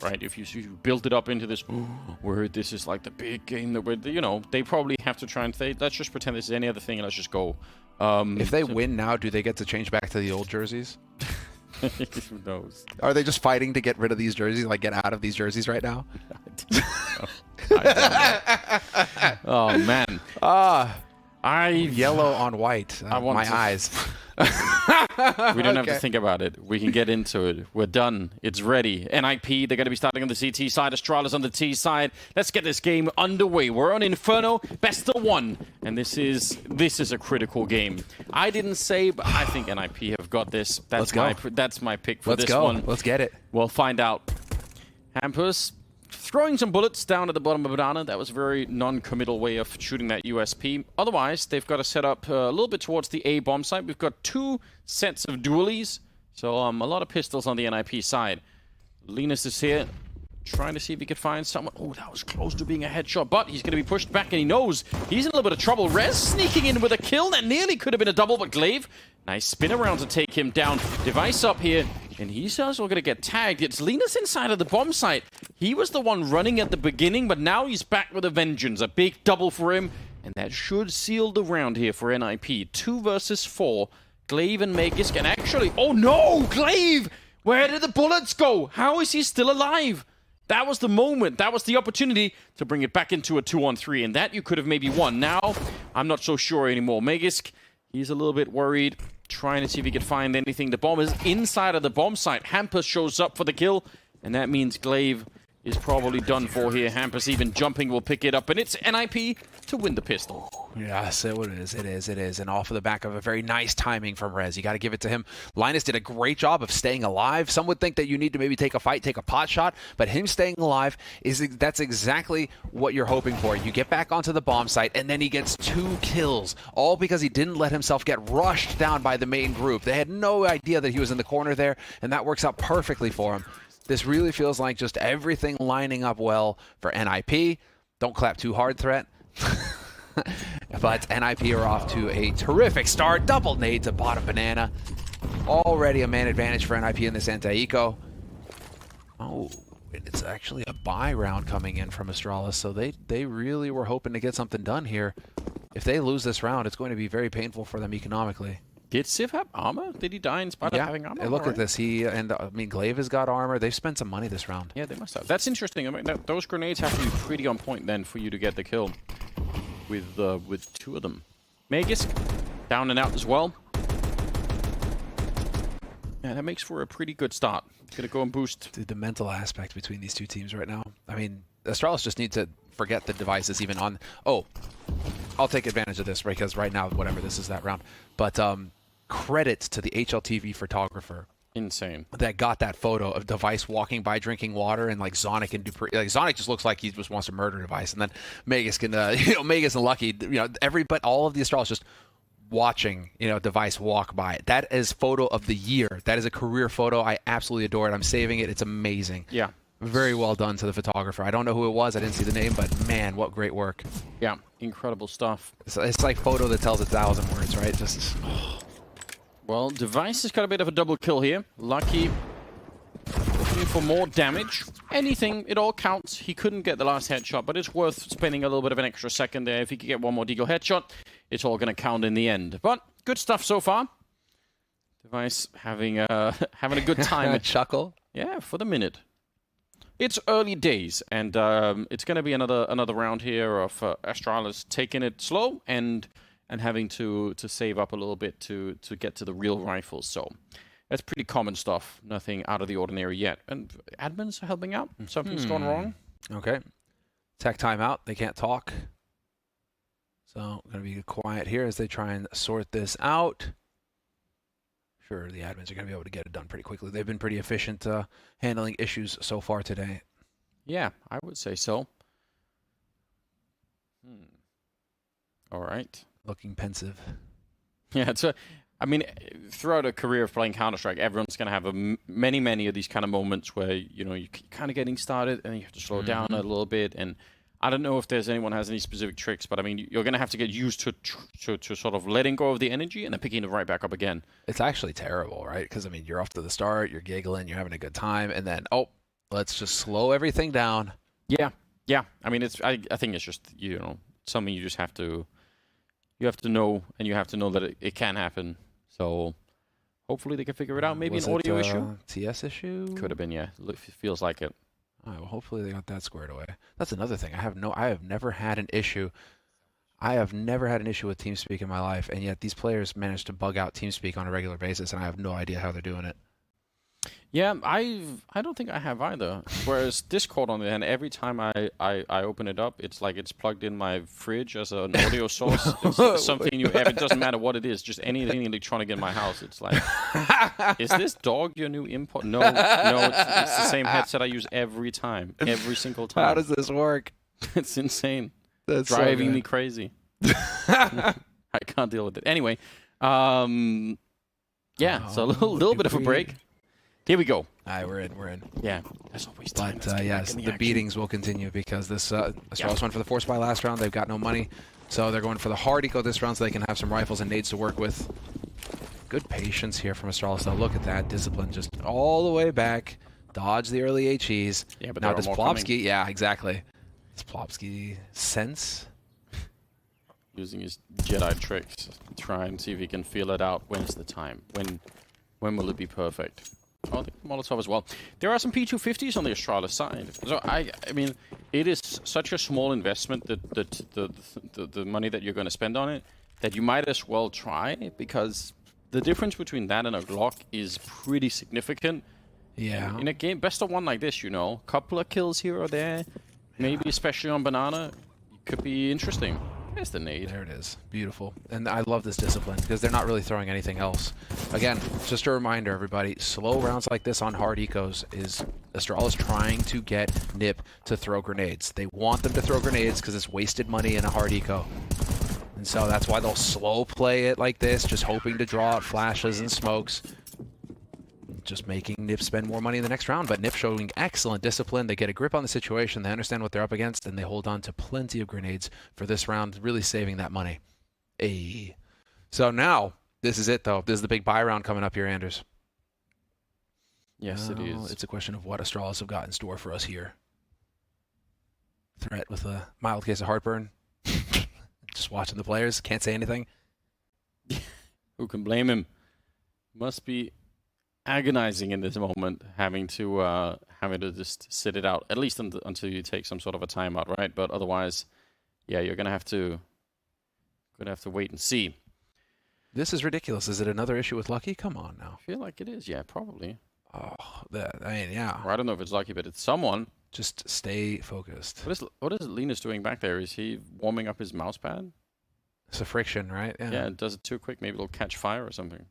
right? If you build it up into this, where this is like the big game that we're, you know, they probably have to try and say, let's just pretend this is any other thing and let's just go. If they win now, do they get to change back to the old jerseys? Who knows? Are they just fighting to get rid of these jerseys, like get out of these jerseys right now? I don't know. Oh man. Yellow on white. My eyes. We don't have to think about it. We can get into it. We're done. It's ready. NiP, they're going to be starting on the CT side. Astralis on the T side. Let's get this game underway. We're on Inferno, best of one. And this is a critical game. I didn't say, but I think NiP have got this. That's my pick for this one. Let's get it. We'll find out. Hampus throwing some bullets down at the bottom of Banana. That was a very non-committal way of shooting that USP. Otherwise, they've got to set up a little bit towards the A bomb site. We've got 2 sets of dualies, so a lot of pistols on the NiP side. Linus is here, trying to see if he could find someone. Oh, that was close to being a headshot, but he's going to be pushed back, and he knows he's in a little bit of trouble. Rez sneaking in with a kill. That nearly could have been a double, but Glaive, nice spin around to take him down. Device up here, and he's also going to get tagged. It's Linus inside of the bomb site. He was the one running at the beginning, but now he's back with a vengeance. A big double for him, and that should seal the round here for NiP. 2 versus 4. Glaive and Magisk, and actually, oh no, Glaive! Where did the bullets go? How is he still alive? That was the moment. That was the opportunity to bring it back into a 2-on-3, and that you could have maybe won. Now, I'm not so sure anymore. Magisk, he's a little bit worried, trying to see if he could find anything. The bomb is inside of the bomb site. Hampus shows up for the kill, and that means Glaive is probably done for here. Hampus even jumping will pick it up, and it's NiP to win the pistol. Yes, it is. It is. And off of the back of a very nice timing from Rez. You got to give it to him. Linus did a great job of staying alive. Some would think that you need to maybe take a fight, take a pot shot, but him staying alive, that's exactly what you're hoping for. You get back onto the bomb site, and then he gets 2 kills, all because he didn't let himself get rushed down by the main group. They had no idea that he was in the corner there, and that works out perfectly for him. This really feels like just everything lining up well for NiP. Don't clap too hard, threat. But NiP are off to a terrific start. Double nade to bottom Banana. Already a man advantage for NiP in this anti-eco. Oh, it's actually a buy round coming in from Astralis, so they really were hoping to get something done here. If they lose this round, it's going to be very painful for them economically. Did Civ have armor? Did he die in spite of having armor? Look at this. Glaive has got armor. They've spent some money this round. Yeah, they must have. That's interesting. I mean, those grenades have to be pretty on point then for you to get the kill with 2 of them. Magisk down and out as well. Yeah, that makes for a pretty good start. Gonna go and boost. Dude, the mental aspect between these 2 teams right now. I mean, Astralis just needs to forget the devices even on. Oh, I'll take advantage of this because right now, whatever, this is that round. But credits to the HLTV photographer. Insane. That got that photo of Device walking by drinking water, and like Zonic and Dupree. Like Zonic just looks like he just wants to murder Device, and then Magisk and Magisk and Lucky, but all of the Astralis just watching, Device walk by. That is photo of the year. That is a career photo. I absolutely adore it. I'm saving it. It's amazing. Yeah. Very well done to the photographer. I don't know who it was. I didn't see the name, but man, what great work. Yeah, incredible stuff. It's like photo that tells 1,000 words, right? Just. Well, Device has got a bit of a double kill here. Lucky looking for more damage. Anything, it all counts. He couldn't get the last headshot, but it's worth spending a little bit of an extra second there. If he could get one more deagle headshot, it's all going to count in the end. But good stuff so far. Device having a good time. A chuckle? Yeah, for the minute. It's early days, and it's going to be another round here of Astralis taking it slow and having to save up a little bit to get to the real rifles. So that's pretty common stuff. Nothing out of the ordinary yet. And admins are helping out. Something's gone wrong. Okay. Tech timeout. They can't talk. So going to be quiet here as they try and sort this out. Sure, the admins are going to be able to get it done pretty quickly. They've been pretty efficient handling issues so far today. Yeah, I would say so. All right. Looking pensive. Yeah, I mean, throughout a career of playing Counter-Strike, everyone's going to have many of these kind of moments where, you're kind of getting started and you have to slow down a little bit. And I don't know if anyone has any specific tricks, but I mean, you're going to have to get used to sort of letting go of the energy and then picking it right back up again. It's actually terrible, right? Because, I mean, you're off to the start, you're giggling, you're having a good time, and then, Let's just slow everything down. Yeah. I mean, I think it's just, something you just have to know, and you have to know that it can happen. So hopefully they can figure it out. Maybe Was an audio it, issue. TS issue? Could have been, yeah. Feels like it. All right, well, hopefully they got that squared away. That's another thing. I have never had an issue. I have never had an issue with TeamSpeak in my life, and yet these players manage to bug out TeamSpeak on a regular basis, and I have no idea how they're doing it. Yeah, I don't think I have either. Whereas Discord, on the hand, every time I open it up, it's like it's plugged in my fridge as an audio source. It's something it doesn't matter what it is, just anything electronic in my house. It's like, is this dog your new import? No, it's the same headset I use every time, every single time. How does this work? It's insane. That's driving me crazy. I can't deal with it. Anyway, yeah, so a little bit of a break. Here we go. All right, we're in. Yeah, that's always time. But yes, the beatings will continue because this Astralis went for the force buy last round. They've got no money, so they're going for the hard eco this round so they can have some rifles and nades to work with. Good patience here from Astralis. Now look at that discipline, just all the way back. Dodge the early HEs. Yeah, but now does Plopski? coming. Yeah, exactly. Does Plopski sense? Using his Jedi tricks, try and see if he can feel it out. When's the time? When will it be perfect? Oh, the Molotov as well. There are some P250s on the Astralis side. So I mean, it is such a small investment that the money that you're going to spend on it that you might as well try, because the difference between that and a Glock is pretty significant. Yeah. In a game, best of one like this, couple of kills here or there, maybe especially on Banana, it could be interesting. There's the nade. There it is. Beautiful. And I love this discipline because they're not really throwing anything else. Again, just a reminder, everybody, slow rounds like this on hard ecos is Astralis trying to get NiP to throw grenades. They want them to throw grenades because it's wasted money in a hard eco. And so that's why they'll slow play it like this, just hoping to draw out flashes and smokes. Just making NiP spend more money in the next round, but NiP showing excellent discipline. They get a grip on the situation, they understand what they're up against, and they hold on to plenty of grenades for this round, really saving that money. Hey. So now, this is it though. This is the big buy round coming up here, Anders. Yes, it is. It's a question of what Astralis have got in store for us here. Threat with a mild case of heartburn. Just watching the players, can't say anything. Who can blame him? Must be agonizing in this moment, having to just sit it out, at least until you take some sort of a timeout, right? But otherwise, yeah, you're gonna have to wait and see. This is ridiculous. Is it another issue with Lucky? Come on now. I feel like it is, yeah, probably. Oh, yeah. Or I don't know if it's Lucky, but it's someone. Just stay focused. What is Linus doing back there? Is he warming up his mouse pad? It's a friction, right? Yeah, it does it too quick. Maybe it'll catch fire or something.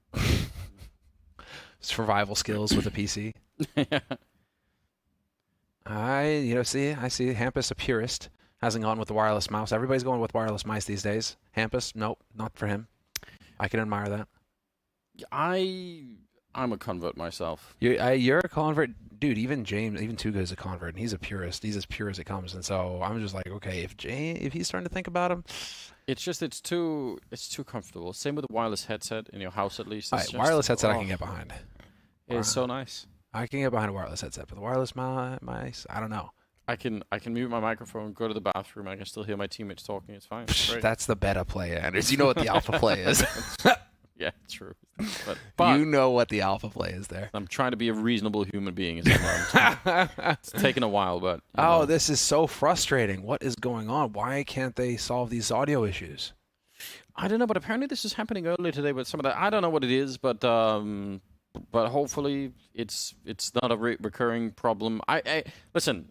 Survival skills with a PC. Yeah. I see Hampus, a purist, hasn't gone with the wireless mouse. Everybody's going with wireless mice these days. Hampus, nope, not for him. I can admire that. I'm a convert myself. You're a convert, dude. Even James, even Tuga is a convert, and he's a purist. He's as pure as it comes. And so I'm just like, okay, if he's starting to think about him, it's too comfortable. Same with the wireless headset in your house, at least. Wireless headset I can get behind. It's so nice. I can get behind a wireless headset, but the wireless mice, I don't know. I can mute my microphone, go to the bathroom, I can still hear my teammates talking. It's fine. It's great. That's the beta play, Anders. You know what the alpha play is. Yeah, true. But you know what the alpha play is there. I'm trying to be a reasonable human being. It's taken a while, but... Oh, this is so frustrating. What is going on? Why can't they solve these audio issues? I don't know, but apparently this is happening earlier today with some of that. I don't know what it is, but hopefully it's not a recurring problem. Listen,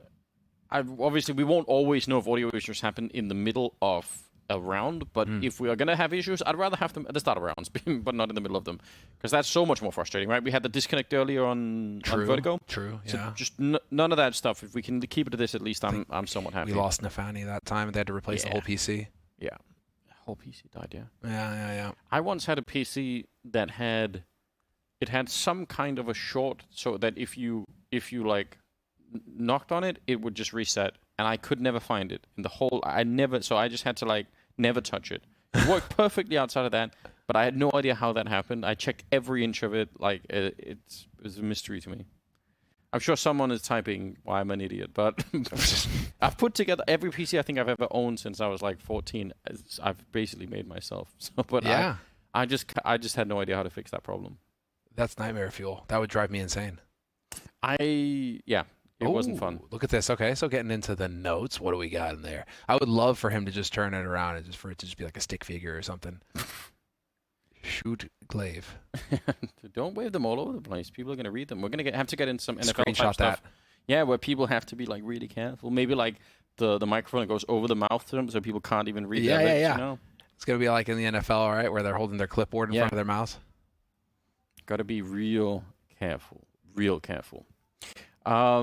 obviously we won't always know if audio issues happen in the middle of a round, but if we are going to have issues, I'd rather have them at the start of rounds, but not in the middle of them, because that's so much more frustrating, right? We had the disconnect earlier on Vertigo. True, yeah. So just none of that stuff. If we can keep it to this, at least I'm somewhat happy. We lost Nafani that time, and they had to replace the whole PC. Yeah. The whole PC died, yeah. Yeah. I once had a PC that had some kind of a short, so that if you like knocked on it, it would just reset, and I could never find it in the whole. So I just had to like never touch it. It worked perfectly outside of that, but I had no idea how that happened. I checked every inch of it. Like it was a mystery to me. I'm sure someone is typing why I'm an idiot, but I've put together every PC I think I've ever owned since I was like 14. I've basically made myself. So, but Yeah. I just had no idea how to fix that problem. That's nightmare fuel. That would drive me insane. It wasn't fun. Look at this. Okay, so getting into the notes, what do we got in there? I would love for him to just turn it around and just for it to just be like a stick figure or something. Shoot Glaive. Don't wave them all over the place. People are going to read them. We're going to have to get in some NFL type Screenshot stuff. that. Yeah, where people have to be like really careful. Maybe like the microphone that goes over the mouth to them so people can't even read their lips, you know? It's going to be like in the NFL, right, where they're holding their clipboard in front of their mouth. Got to be real careful. Real careful. I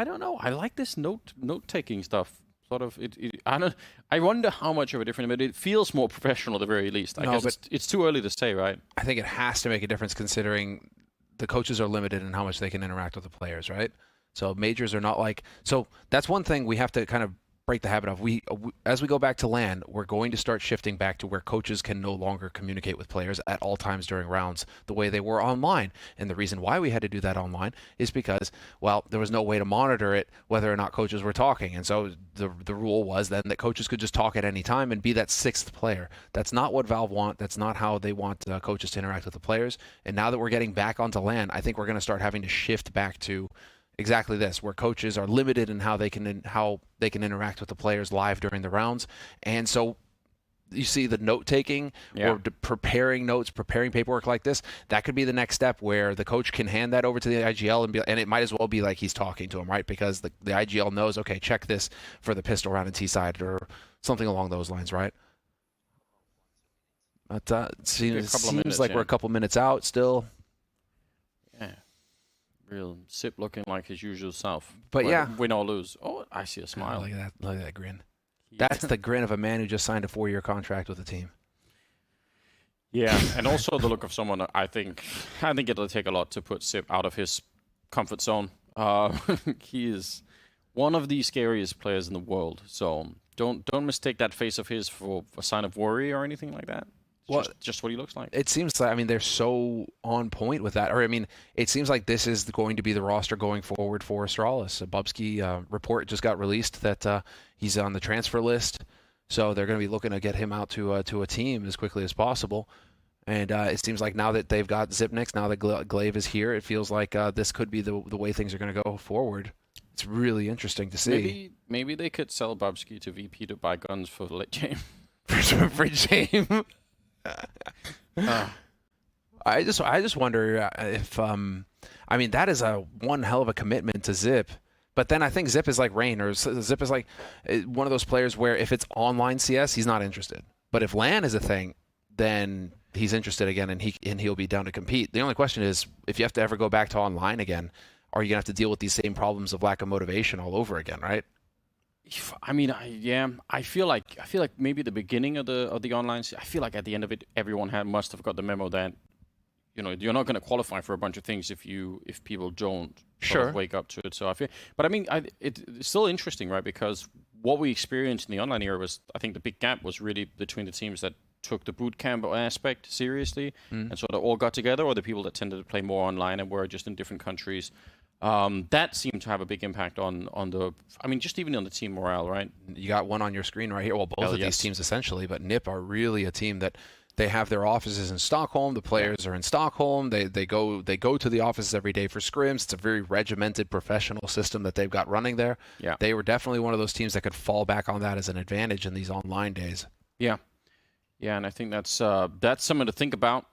don't know. I like this note-taking stuff. Sort of. I wonder how much of a difference, but it feels more professional at the very least. I guess it's too early to say, right? I think it has to make a difference considering the coaches are limited in how much they can interact with the players, right? So majors are not like. So that's one thing we have to kind of break the habit of. As we go back to LAN, we're going to start shifting back to where coaches can no longer communicate with players at all times during rounds the way they were online. And the reason why we had to do that online is because, well, there was no way to monitor it whether or not coaches were talking. And so the rule was then that coaches could just talk at any time and be that sixth player. That's not what Valve want. That's not how they want coaches to interact with the players. And now that we're getting back onto LAN, I think we're going to start having to shift back to exactly this, where coaches are limited in how they can interact with the players live during the rounds. And so you see the note-taking or preparing notes, preparing paperwork like this, that could be the next step where the coach can hand that over to the IGL and it might as well be like he's talking to him, right? Because the IGL knows, okay, check this for the pistol round and T-side or something along those lines, right? But it seems like we're a couple minutes out still. Yeah. Real Sip looking like his usual self. But win or lose. Oh, I see a smile. Look at that! Look at that grin. That's the grin of a man who just signed a 4-year contract with the team. Yeah, and also the look of someone. I think it'll take a lot to put Sip out of his comfort zone. He is one of the scariest players in the world. So don't mistake that face of his for a sign of worry or anything like that. Well, just what he looks like. It seems like, I mean, they're so on point with that. Or, I mean, it seems like this is going to be the roster going forward for Astralis. A Plopski report just got released that he's on the transfer list. So they're going to be looking to get him out to a team as quickly as possible. And it seems like now that they've got Zipnix, now that Glaive is here, it feels like this could be the way things are going to go forward. It's really interesting to see. Maybe they could sell Plopski to VP to buy guns for late game. for James. I just wonder if I mean, that is one hell of a commitment to Zip, but then I think Zip is like Rain, or Zip is like one of those players where if it's online CS he's not interested, but if LAN is a thing then he's interested again and he'll be down to compete. The only question is if you have to ever go back to online again, are you gonna have to deal with these same problems of lack of motivation all over again, right? I mean, I feel like maybe the beginning of the online. I feel like at the end of it, everyone must have got the memo that, you know, you're not going to qualify for a bunch of things if people don't sort of wake up to it. So I feel, but I mean, it's still interesting, right? Because what we experienced in the online era was, I think, the big gap was really between the teams that took the boot camp aspect seriously and sort of all got together, or the people that tended to play more online and were just in different countries. That seemed to have a big impact on just even on the team morale, right? You got one on your screen right here. Well, both of these teams essentially, but NiP are really a team that they have their offices in Stockholm. The players are in Stockholm. They go to the offices every day for scrims. It's a very regimented professional system that they've got running there. Yeah. They were definitely one of those teams that could fall back on that as an advantage in these online days. Yeah. Yeah, and I think that's something to think about.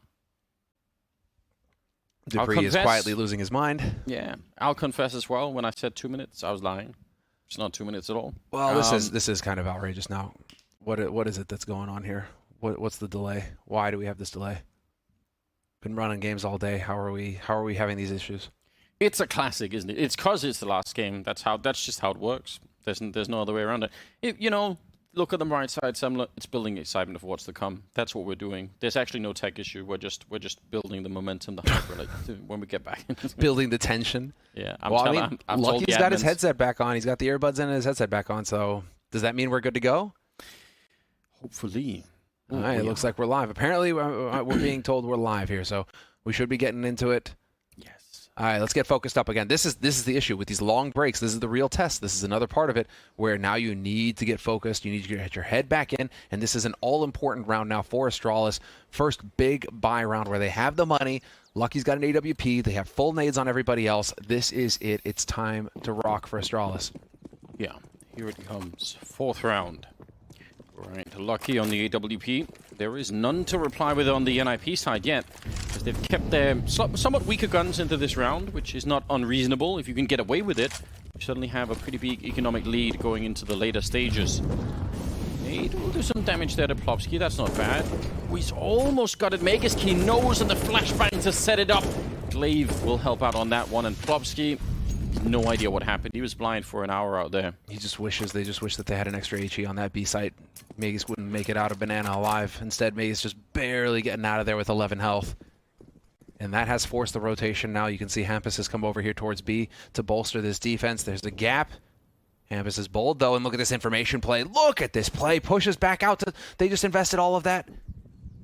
Dupree is quietly losing his mind. Yeah, I'll confess as well. When I said 2 minutes, I was lying. It's not 2 minutes at all. Well, this is kind of outrageous now. What is it that's going on here? What's the delay? Why do we have this delay? Been running games all day. How are we having these issues? It's a classic, isn't it? It's because it's the last game. That's just how it works. There's no other way around it. Look at the right side. It's building excitement of what's to come. That's what we're doing. There's actually no tech issue. We're just building the momentum, the hype, when we get back. Building the tension. Yeah. Lucky's got his headset back on. He's got the earbuds in and his headset back on. So does that mean we're good to go? Hopefully. All right. It looks like we're live. Apparently, we're being told we're live here, so we should be getting into it. Yes. All right, let's get focused up again. This is the issue with these long breaks. This is the real test. This is another part of it where now you need to get focused. You need to get your head back in, and this is an all-important round now for Astralis. First big buy round where they have the money. Lucky's got an AWP. They have full nades on everybody else. This is it. It's time to rock for Astralis. Yeah, here it comes. 4th round. Right, Lucky on the AWP. There is none to reply with on the NiP side yet, because they've kept their somewhat weaker guns into this round, which is not unreasonable. If you can get away with it, you suddenly have a pretty big economic lead going into the later stages. Nade will do some damage there to Plopski. That's not bad. Oh, he's almost got it. Megaski knows, and the flashbang to set it up. Glaive will help out on that one, and Plopski, no idea what happened. He was blind for an hour out there. They just wish that they had an extra HE on that B site. Magus wouldn't make it out of Banana alive. Instead, Magus just barely getting out of there with 11 health. And that has forced the rotation now. You can see hampus has come over here towards B to bolster this defense. There's the gap. hampus is bold, though, and look at this information play. Look at this play. Pushes back out to... They just invested all of that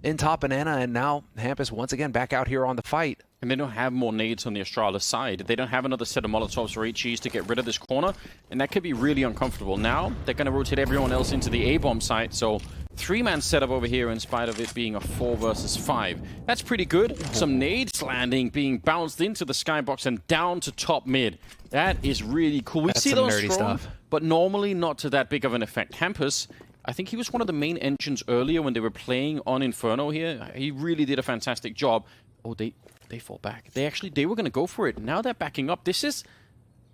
in top Banana, and now hampus once again back out here on the fight. And they don't have more nades on the Astralis side. They don't have another set of Molotovs or HEs to get rid of this corner, and that could be really uncomfortable. Now, they're going to rotate everyone else into the A-bomb site, so 3-man setup over here in spite of it being a 4 versus 5. That's pretty good. Some nades landing, being bounced into the skybox and down to top mid. That is really cool. We see those nerdy stuff, but normally not to that big of an effect. hampus, I think he was one of the main engines earlier when they were playing on Inferno here. He really did a fantastic job. Oh, they fall back. They were going to go for it. Now they're backing up. This is...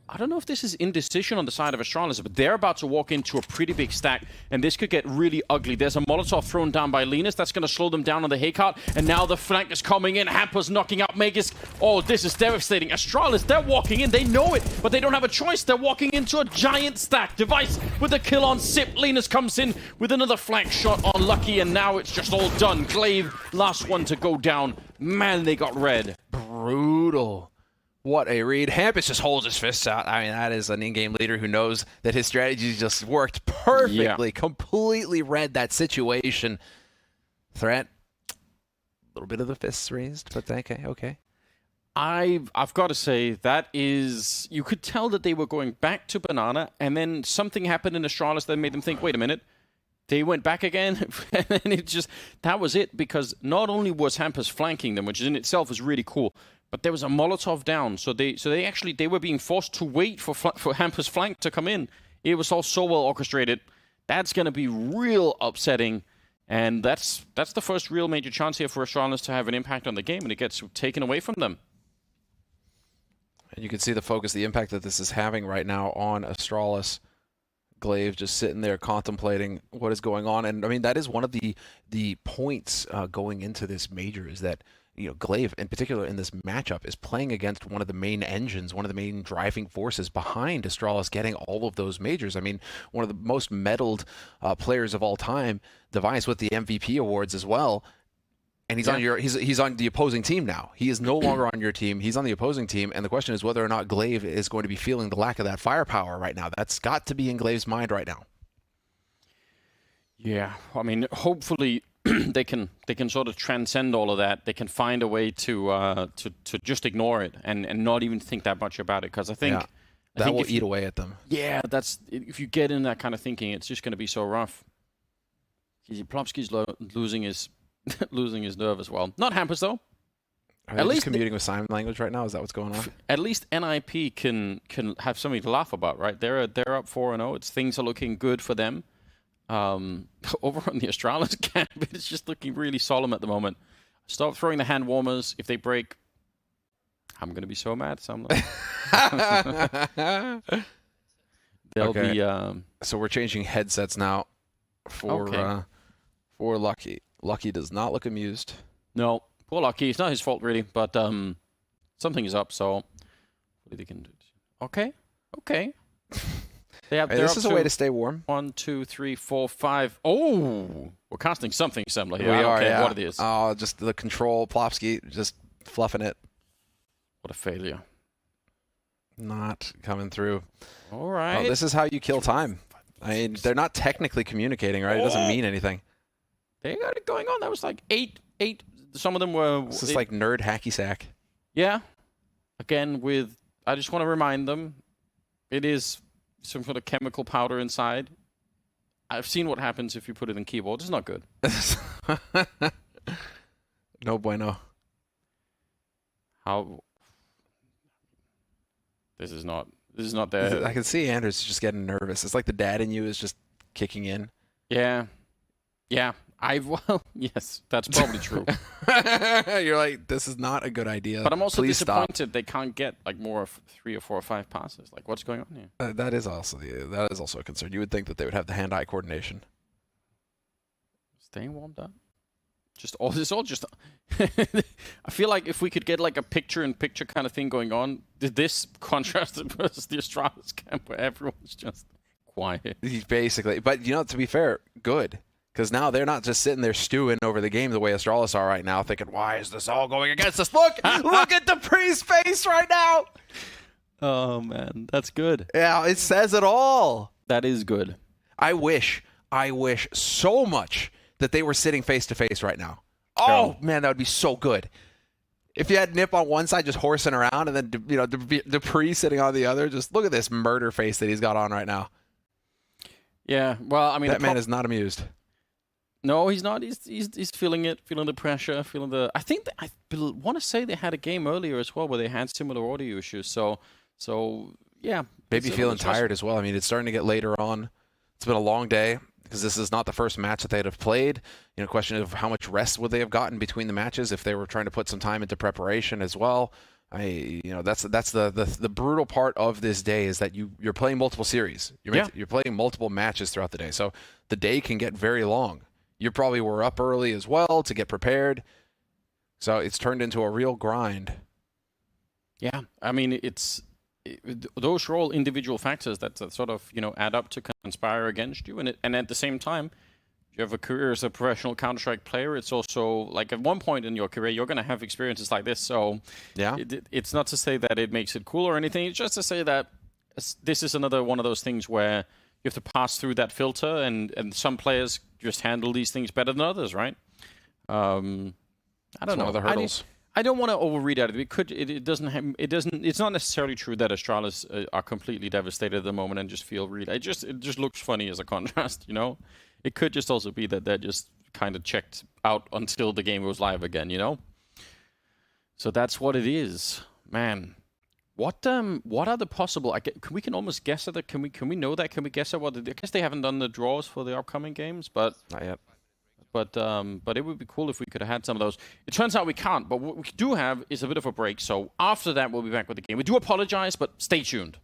I don't know if this is indecision on the side of Astralis, but they're about to walk into a pretty big stack, and this could get really ugly. There's a Molotov thrown down by Linus. That's going to slow them down on the haycart, and now the flank is coming in. hampus knocking out Magus. Oh, this is devastating. Astralis, they're walking in. They know it, but they don't have a choice. They're walking into a giant stack. Device with a kill on Sip. Linus comes in with another flank shot on Lucky, and now it's just all done. Glaive, last one to go down. Man, they got red. Brutal. What a read. hampus just holds his fists out. I mean, that is an in-game leader who knows that his strategy just worked perfectly. Yeah. Completely read that situation. Threat. A little bit of the fists raised, but okay. I've got to say, that is... You could tell that they were going back to Banana, and then something happened in Astralis that made them think, wait a minute. They went back again, and it just... That was it, because not only was hampus flanking them, which in itself is really cool, but there was a Molotov down, so they were being forced to wait for hampus flank to come in. It was all so well orchestrated. That's going to be real upsetting, and that's the first real major chance here for Astralis to have an impact on the game, and it gets taken away from them. And you can see the focus, the impact that this is having right now on Astralis. Glaive just sitting there contemplating what is going on, and I mean that is one of the points going into this major is that. You know, Glaive, in particular in this matchup, is playing against one of the main engines, one of the main driving forces behind Astralis getting all of those majors. I mean, one of the most medaled players of all time, Device with the MVP awards as well. And he's on he's on the opposing team now. He is no longer on your team. He's on the opposing team. And the question is whether or not Glaive is going to be feeling the lack of that firepower right now. That's got to be in Glaive's mind right now. Yeah, I mean, hopefully they can sort of transcend all of that. They can find a way to just ignore it and not even think that much about it. Because I think that will eat away at them. Yeah, if you get in that kind of thinking, it's just going to be so rough. Plopski's losing his losing his nerve as well. Not hampus though. At least commuting with sign language right now. Is that what's going on? At least NiP can have something to laugh about, right? They're up 4-0. Things are looking good for them. Over on the Astralis camp, it's just looking really solemn at the moment. Stop throwing the hand warmers. If they break, I'm going to be so mad. So they'll be... So we're changing headsets now for Lucky. Lucky does not look amused. No, poor Lucky. It's not his fault, really, but something is up, so what they can do? Okay. This is a way to stay warm. 1, 2, 3, 4, 5. Oh, we're casting something similar here. We I don't care yeah. what it is. Oh, just the control. Plopski just fluffing it. What a failure. Not coming through. All right. Oh, this is how you kill time. I mean, they're not technically communicating, right? It doesn't mean anything. They got it going on. That was like 8. Some of them were... This is like nerd hacky sack. Yeah. again, I just want to remind them, it is some sort of chemical powder inside. I've seen what happens if you put it in keyboard. It's not good. No bueno. This is not there. I can see Anders just getting nervous. It's like the dad in you is just kicking in. Yeah. Well, yes, that's probably true. You're like, this is not a good idea. But I'm also Please disappointed stop. they can't get like more of 3 or 4 or 5 passes. Like, what's going on here? That is also a concern. You would think that they would have the hand-eye coordination. Staying warmed up. It's all just. I feel like if we could get like a picture-in-picture kind of thing going on, this contrasted versus the Astralis camp where everyone's just quiet. Basically, but you know, to be fair, good. Because now they're not just sitting there stewing over the game the way Astralis are right now, thinking, why is this all going against us? Look at the Priest's face right now. Oh, man. That's good. Yeah, it says it all. That is good. I wish so much that they were sitting face-to-face right now. Oh, man, that would be so good. If you had NiP on one side just horsing around and then, you know, Dupree sitting on the other, just look at this murder face that he's got on right now. Yeah, well, I mean... That man is not amused. No, he's not. He's feeling it, feeling the pressure, feeling the... I want to say they had a game earlier as well where they had similar audio issues. So yeah. Maybe feeling tired as well. I mean, it's starting to get later on. It's been a long day because this is not the first match that they'd have played. You know, question of how much rest would they have gotten between the matches if they were trying to put some time into preparation as well. That's the brutal part of this day is that you're playing multiple series. You're playing multiple matches throughout the day. So the day can get very long. You probably were up early as well to get prepared. So it's turned into a real grind. Yeah, I mean, those are all individual factors that sort of, you know, add up to conspire against you. And at the same time, you have a career as a professional Counter-Strike player. It's also, like, at one point in your career, you're going to have experiences like this. So yeah, it's not to say that it makes it cool or anything. It's just to say that this is another one of those things where you have to pass through that filter, and some players just handle these things better than others, right? I don't know. One of the hurdles. I don't want to overread at it. It's not necessarily true that Astralis are completely devastated at the moment and just feel really. It just looks funny as a contrast, you know. It could just also be that they're just kind of checked out until the game goes live again, you know. So that's what it is, man. What are the possible? We can almost guess at it. Can we know that? Can we guess at what? I guess they haven't done the draws for the upcoming games, but not yet. But it would be cool if we could have had some of those. It turns out we can't, but what we do have is a bit of a break. So after that, we'll be back with the game. We do apologize, but stay tuned.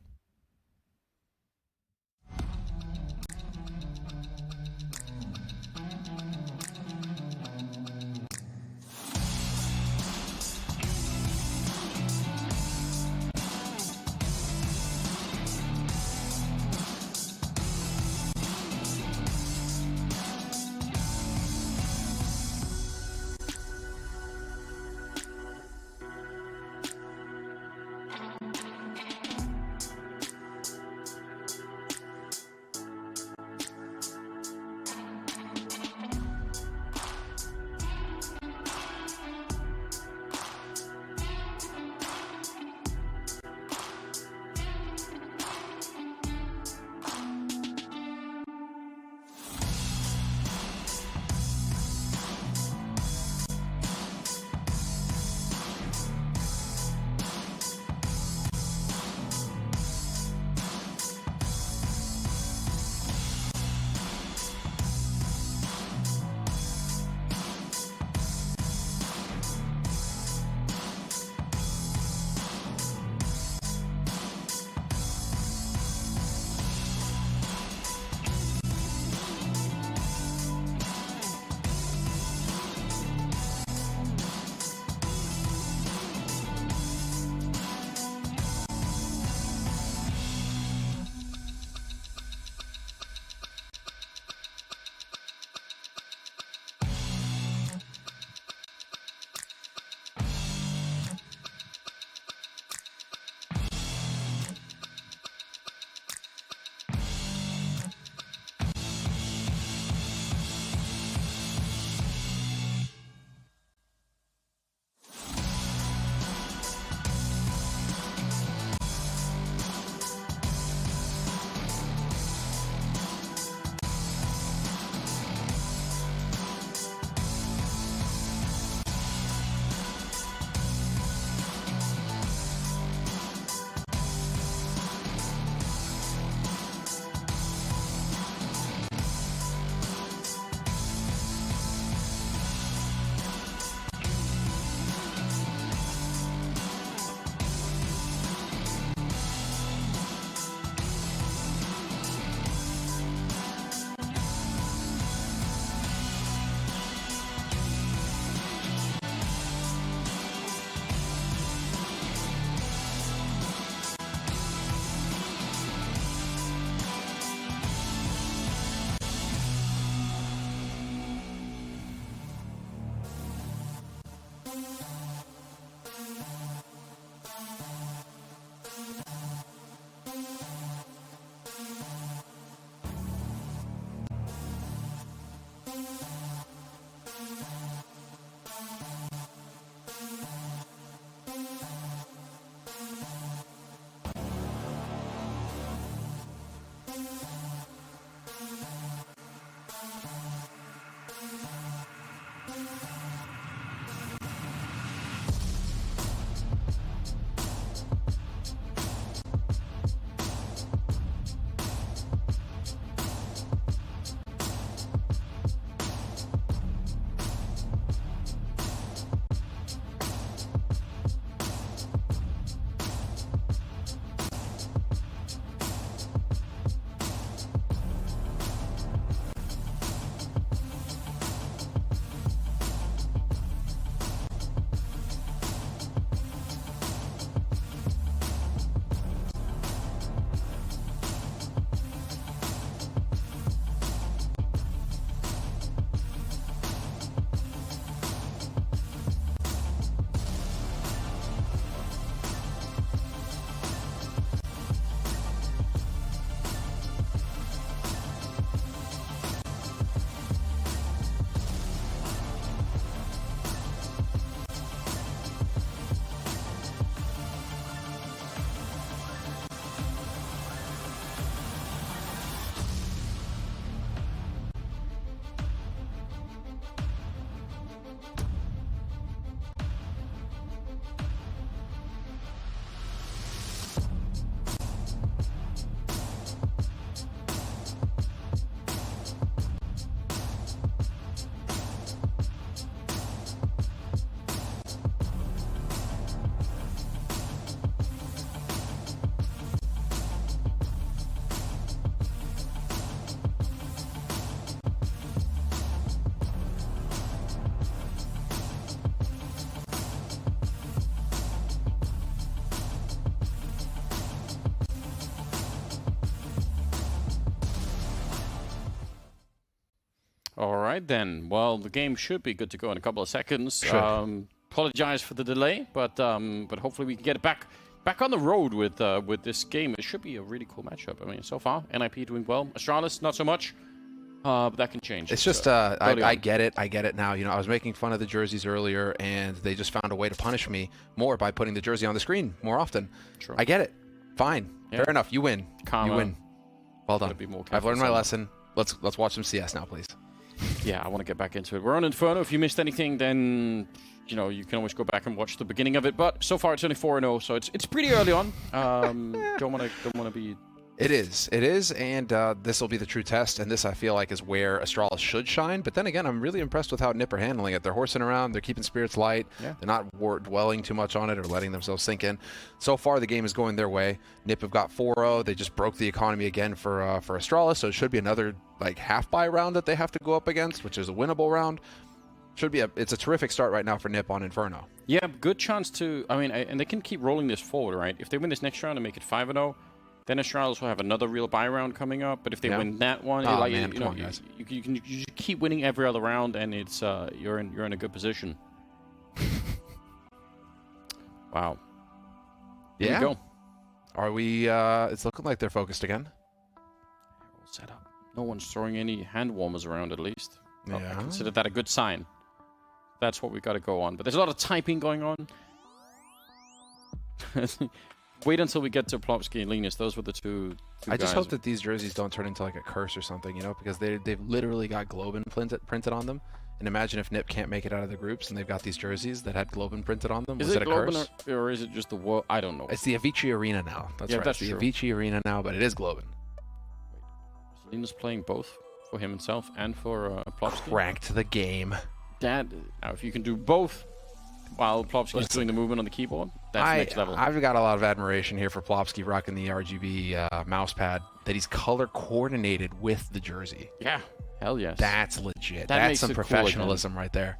All right then. Well, the game should be good to go in a couple of seconds. Apologize for the delay, but hopefully we can get it back on the road with this game. It should be a really cool matchup. I mean, so far NiP doing well. Astralis not so much, but that can change. It's just I get it. I get it now. You know, I was making fun of the jerseys earlier, and they just found a way to punish me more by putting the jersey on the screen more often. True. I get it. Fine. Yeah. Fair enough. You win. Karma. You win. Well done. Be more I've learned my lesson. Let's watch some CS now, please. Yeah, I want to get back into it. We're on Inferno. If you missed anything, then you know you can always go back and watch the beginning of it. But so far it's only 4-0, so it's pretty early on. Don't want to be. It is, and this will be the true test. And this I feel like is where Astralis should shine. But then again, I'm really impressed with how NiP are handling it. They're horsing around. They're keeping spirits light. Yeah. They're not dwelling too much on it or letting themselves sink in. So far, the game is going their way. NiP have got 4-0. They just broke the economy again for Astralis, so it should be another like half-buy round that they have to go up against, which is a winnable round. It's a terrific start right now for NiP on Inferno. Yeah, good chance to. I mean, and they can keep rolling this forward, right? If they win this next round and make it 5-0. Then Astralis will have another real buy round coming up. But if they win that one, you can just keep winning every other round, and it's you're in a good position. Wow. Here we go. Are we? It's looking like they're focused again. All set up. No one's throwing any hand warmers around, at least. Yeah. I consider that a good sign. That's what we got to go on. But there's a lot of typing going on. Wait until we get to Plopski and Linus. Those were the two I just guys. hope that these jerseys don't turn into like a curse or something, you know, because they've literally got Globin printed on them. And imagine if NiP can't make it out of the groups and they've got these jerseys that had Globin printed on them. Is Was it it a Globin curse? or is it just the world? I don't know. It's the Avicii Arena now. That's right. That's it's the true. Avicii Arena now, but it is Globin. Wait, Linus playing both for himself and for Plopski. Cranked the game. Now, if you can do both while Plopski is doing the movement on the keyboard, that's next level. I've got a lot of admiration here for Plopski rocking the RGB mouse pad, that he's color coordinated with the jersey. Yeah, hell yes. That's legit. That That's makes some it cool professionalism right there.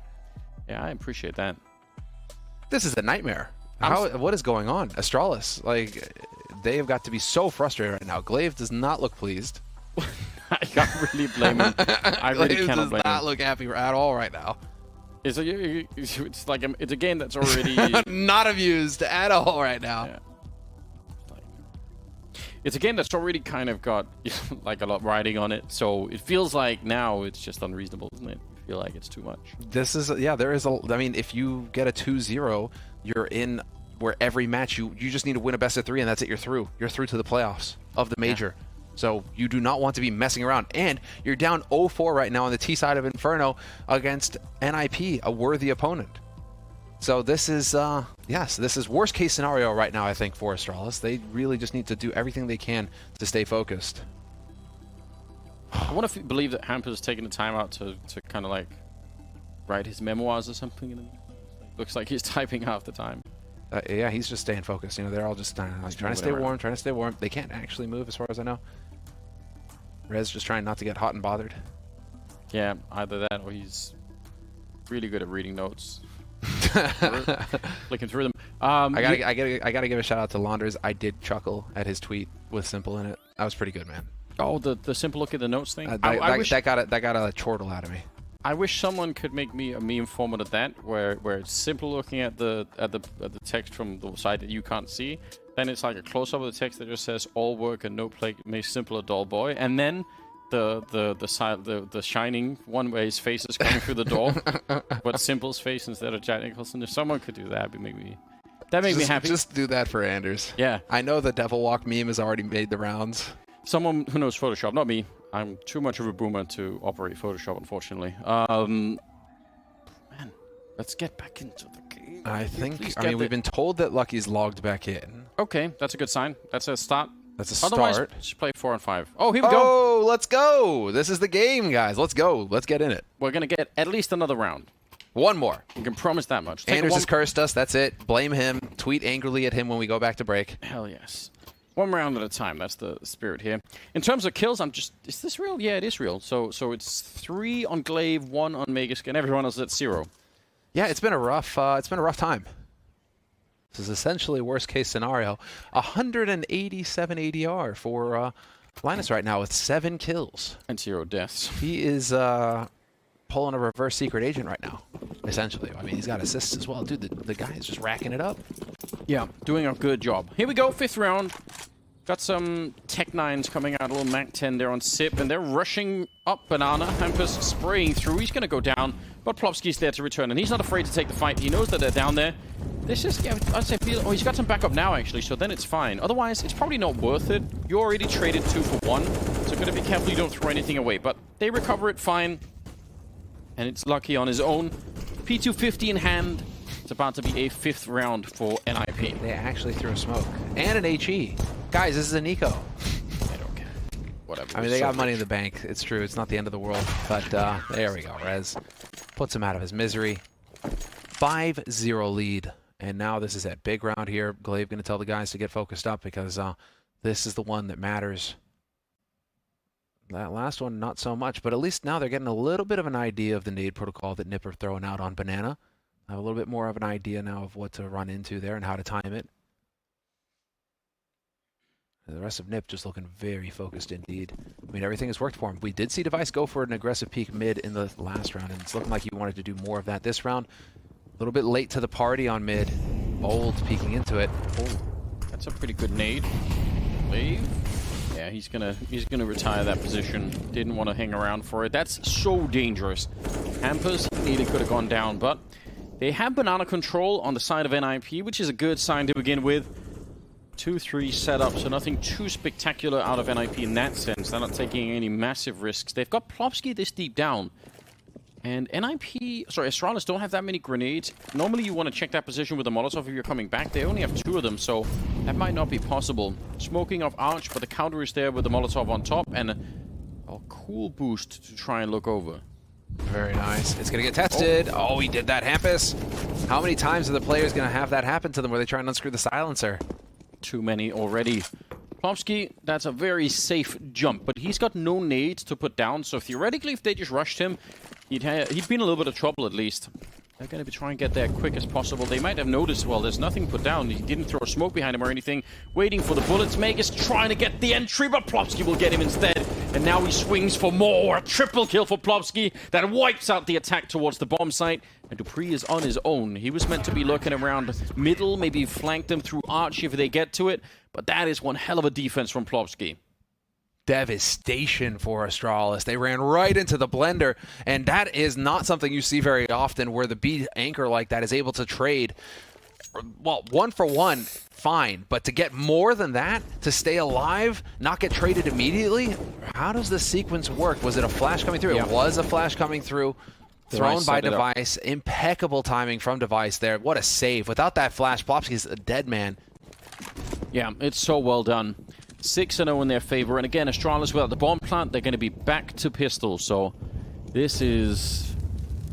Yeah, I appreciate that. This is a nightmare. What is going on? Astralis, like, they have got to be so frustrated right now. Glaive does not look pleased. I can't really blame him. I really cannot blame him. Does not look happy at all right now. It's like it's a game that's already not abused at all right now. Yeah. It's a game that's already kind of got like a lot riding on it, so it feels like now it's just unreasonable, doesn't it? I feel like it's too much. This is there is a. I mean, if you get a 2-0, you're in where every match you just need to win a best of 3, and that's it. You're through. You're through to the playoffs of the major. Yeah. So you do not want to be messing around, and you're down 0-4 right now on the T side of Inferno against NiP, a worthy opponent. So this is, yes, this is worst case scenario right now, I think, for Astralis. They really just need to do everything they can to stay focused. I want to believe that hampus has taken the time out to kind of like write his memoirs or something. Looks like he's typing half the time. Yeah, he's just staying focused. You know, they're all just trying to stay warm, trying to stay warm. They can't actually move as far as I know. Rez just trying not to get hot and bothered. Yeah, either that or he's really good at reading notes. Flicking through them. I gotta give a shout out to Launders. I did chuckle at his tweet with Simple in it. That was pretty good, man. Oh, the Simple look at the notes thing. That got a chortle out of me. I wish someone could make me a meme format of that, where it's Simple looking at the text from the side that you can't see. Then it's like a close up of the text that just says "all work and no play makes Simple a dull boy," and then the shining one where his face is coming through the door, but Simple's face instead of Jack Nicholson. If someone could do that, it'd make me happy. Just do that for Anders. Yeah. I know the Devil Walk meme has already made the rounds. Someone who knows Photoshop, not me. I'm too much of a boomer to operate Photoshop, unfortunately. Man, let's get back into the game. I mean, we've been told that Lucky's logged back in. Okay, that's a good sign. That's a start. That's a start. Otherwise, just play 4 and 5. Oh, here we go. Oh, let's go. This is the game, guys. Let's go. Let's get in it. We're going to get at least another round. One more. We can promise that much. Anders has cursed us. That's it. Blame him. Tweet angrily at him when we go back to break. Hell yes. One round at a time. That's the spirit here. In terms of kills, is this real? Yeah, it is real. So it's 3 on Glaive, 1 on Magisk, and everyone else at 0. Yeah, it's been a rough time. This is essentially worst case scenario. 187 ADR for Linus right now with 7 kills. And 0 deaths. He is pulling a reverse secret agent right now, essentially. I mean, he's got assists as well. Dude, the guy is just racking it up. Yeah, doing a good job. Here we go, 5th round. Got some Tech 9s coming out, a little Mac 10 there on Sip, and they're rushing up Banana. Hampus spraying through. He's going to go down, but Plopski's there to return, and he's not afraid to take the fight. He knows that they're down there. This is, yeah, I'd say, oh, he's got some backup now, actually, so then it's fine. Otherwise, it's probably not worth it. You already traded 2 for 1, so got to be careful you don't throw anything away. But they recover it fine, and it's Lucky on his own. P250 in hand. It's about to be a 5th round for NiP. They actually threw a smoke. And an HE. Guys, this is a Nico. They don't care. Whatever. I mean, they got money in the bank. It's true. It's not the end of the world. But there we go. Rez puts him out of his misery. 5-0 lead. And now this is that big round here. Glaive going to tell the guys to get focused up because this is the one that matters. That last one, not so much. But at least now they're getting a little bit of an idea of the nade protocol that NiP are throwing out on Banana. I have a little bit more of an idea now of what to run into there and how to time it. And the rest of NiP just looking very focused indeed. I mean, everything has worked for him. We did see Device go for an aggressive peek mid in the last round, and it's looking like he wanted to do more of that this round. A little bit late to the party on mid. Bold peeking into it. Oh, that's a pretty good nade. Leave. Yeah, he's gonna retire that position. Didn't want to hang around for it. That's so dangerous. Hampus nearly could have gone down, but they have Banana control on the side of NiP, which is a good sign to begin with. 2-3 setup, so nothing too spectacular out of NiP in that sense. They're not taking any massive risks. They've got Plopski this deep down. And Astralis don't have that many grenades. Normally you want to check that position with a Molotov if you're coming back. They only have 2 of them, so that might not be possible. Smoking off Arch, but the counter is there with the Molotov on top, and a cool boost to try and look over. Very nice. It's going to get tested. Oh, he did that, Hampus. How many times are the players going to have that happen to them where they try and unscrew the silencer? Too many already. Plopski, that's a very safe jump, but he's got no nades to put down, so theoretically if they just rushed him, he'd be in a little bit of trouble at least. They're going to be trying to get there quick as possible. They might have noticed, well, there's nothing put down. He didn't throw a smoke behind him or anything. Waiting for the bullets. Magisk trying to get the entry, but Plopski will get him instead. And now he swings for more. A triple kill for Plopski. That wipes out the attack towards the bomb site. And dupreeh is on his own. He was meant to be looking around middle, maybe flank them through Arch if they get to it. But that is one hell of a defense from Plopski. Devastation for Astralis. They ran right into the blender, and that is not something you see very often where the B anchor like that is able to trade. Well, 1 for 1, fine, but to get more than that, to stay alive, not get traded immediately, how does this sequence work? Was it a flash coming through? Yeah. It was a flash coming through. Thrown by Device. Impeccable timing from Device there. What a save. Without that flash, Plopski's a dead man. Yeah, it's so well done. 6-0 in their favor. And again, Astralis without the bomb plant, they're going to be back to pistol. So this is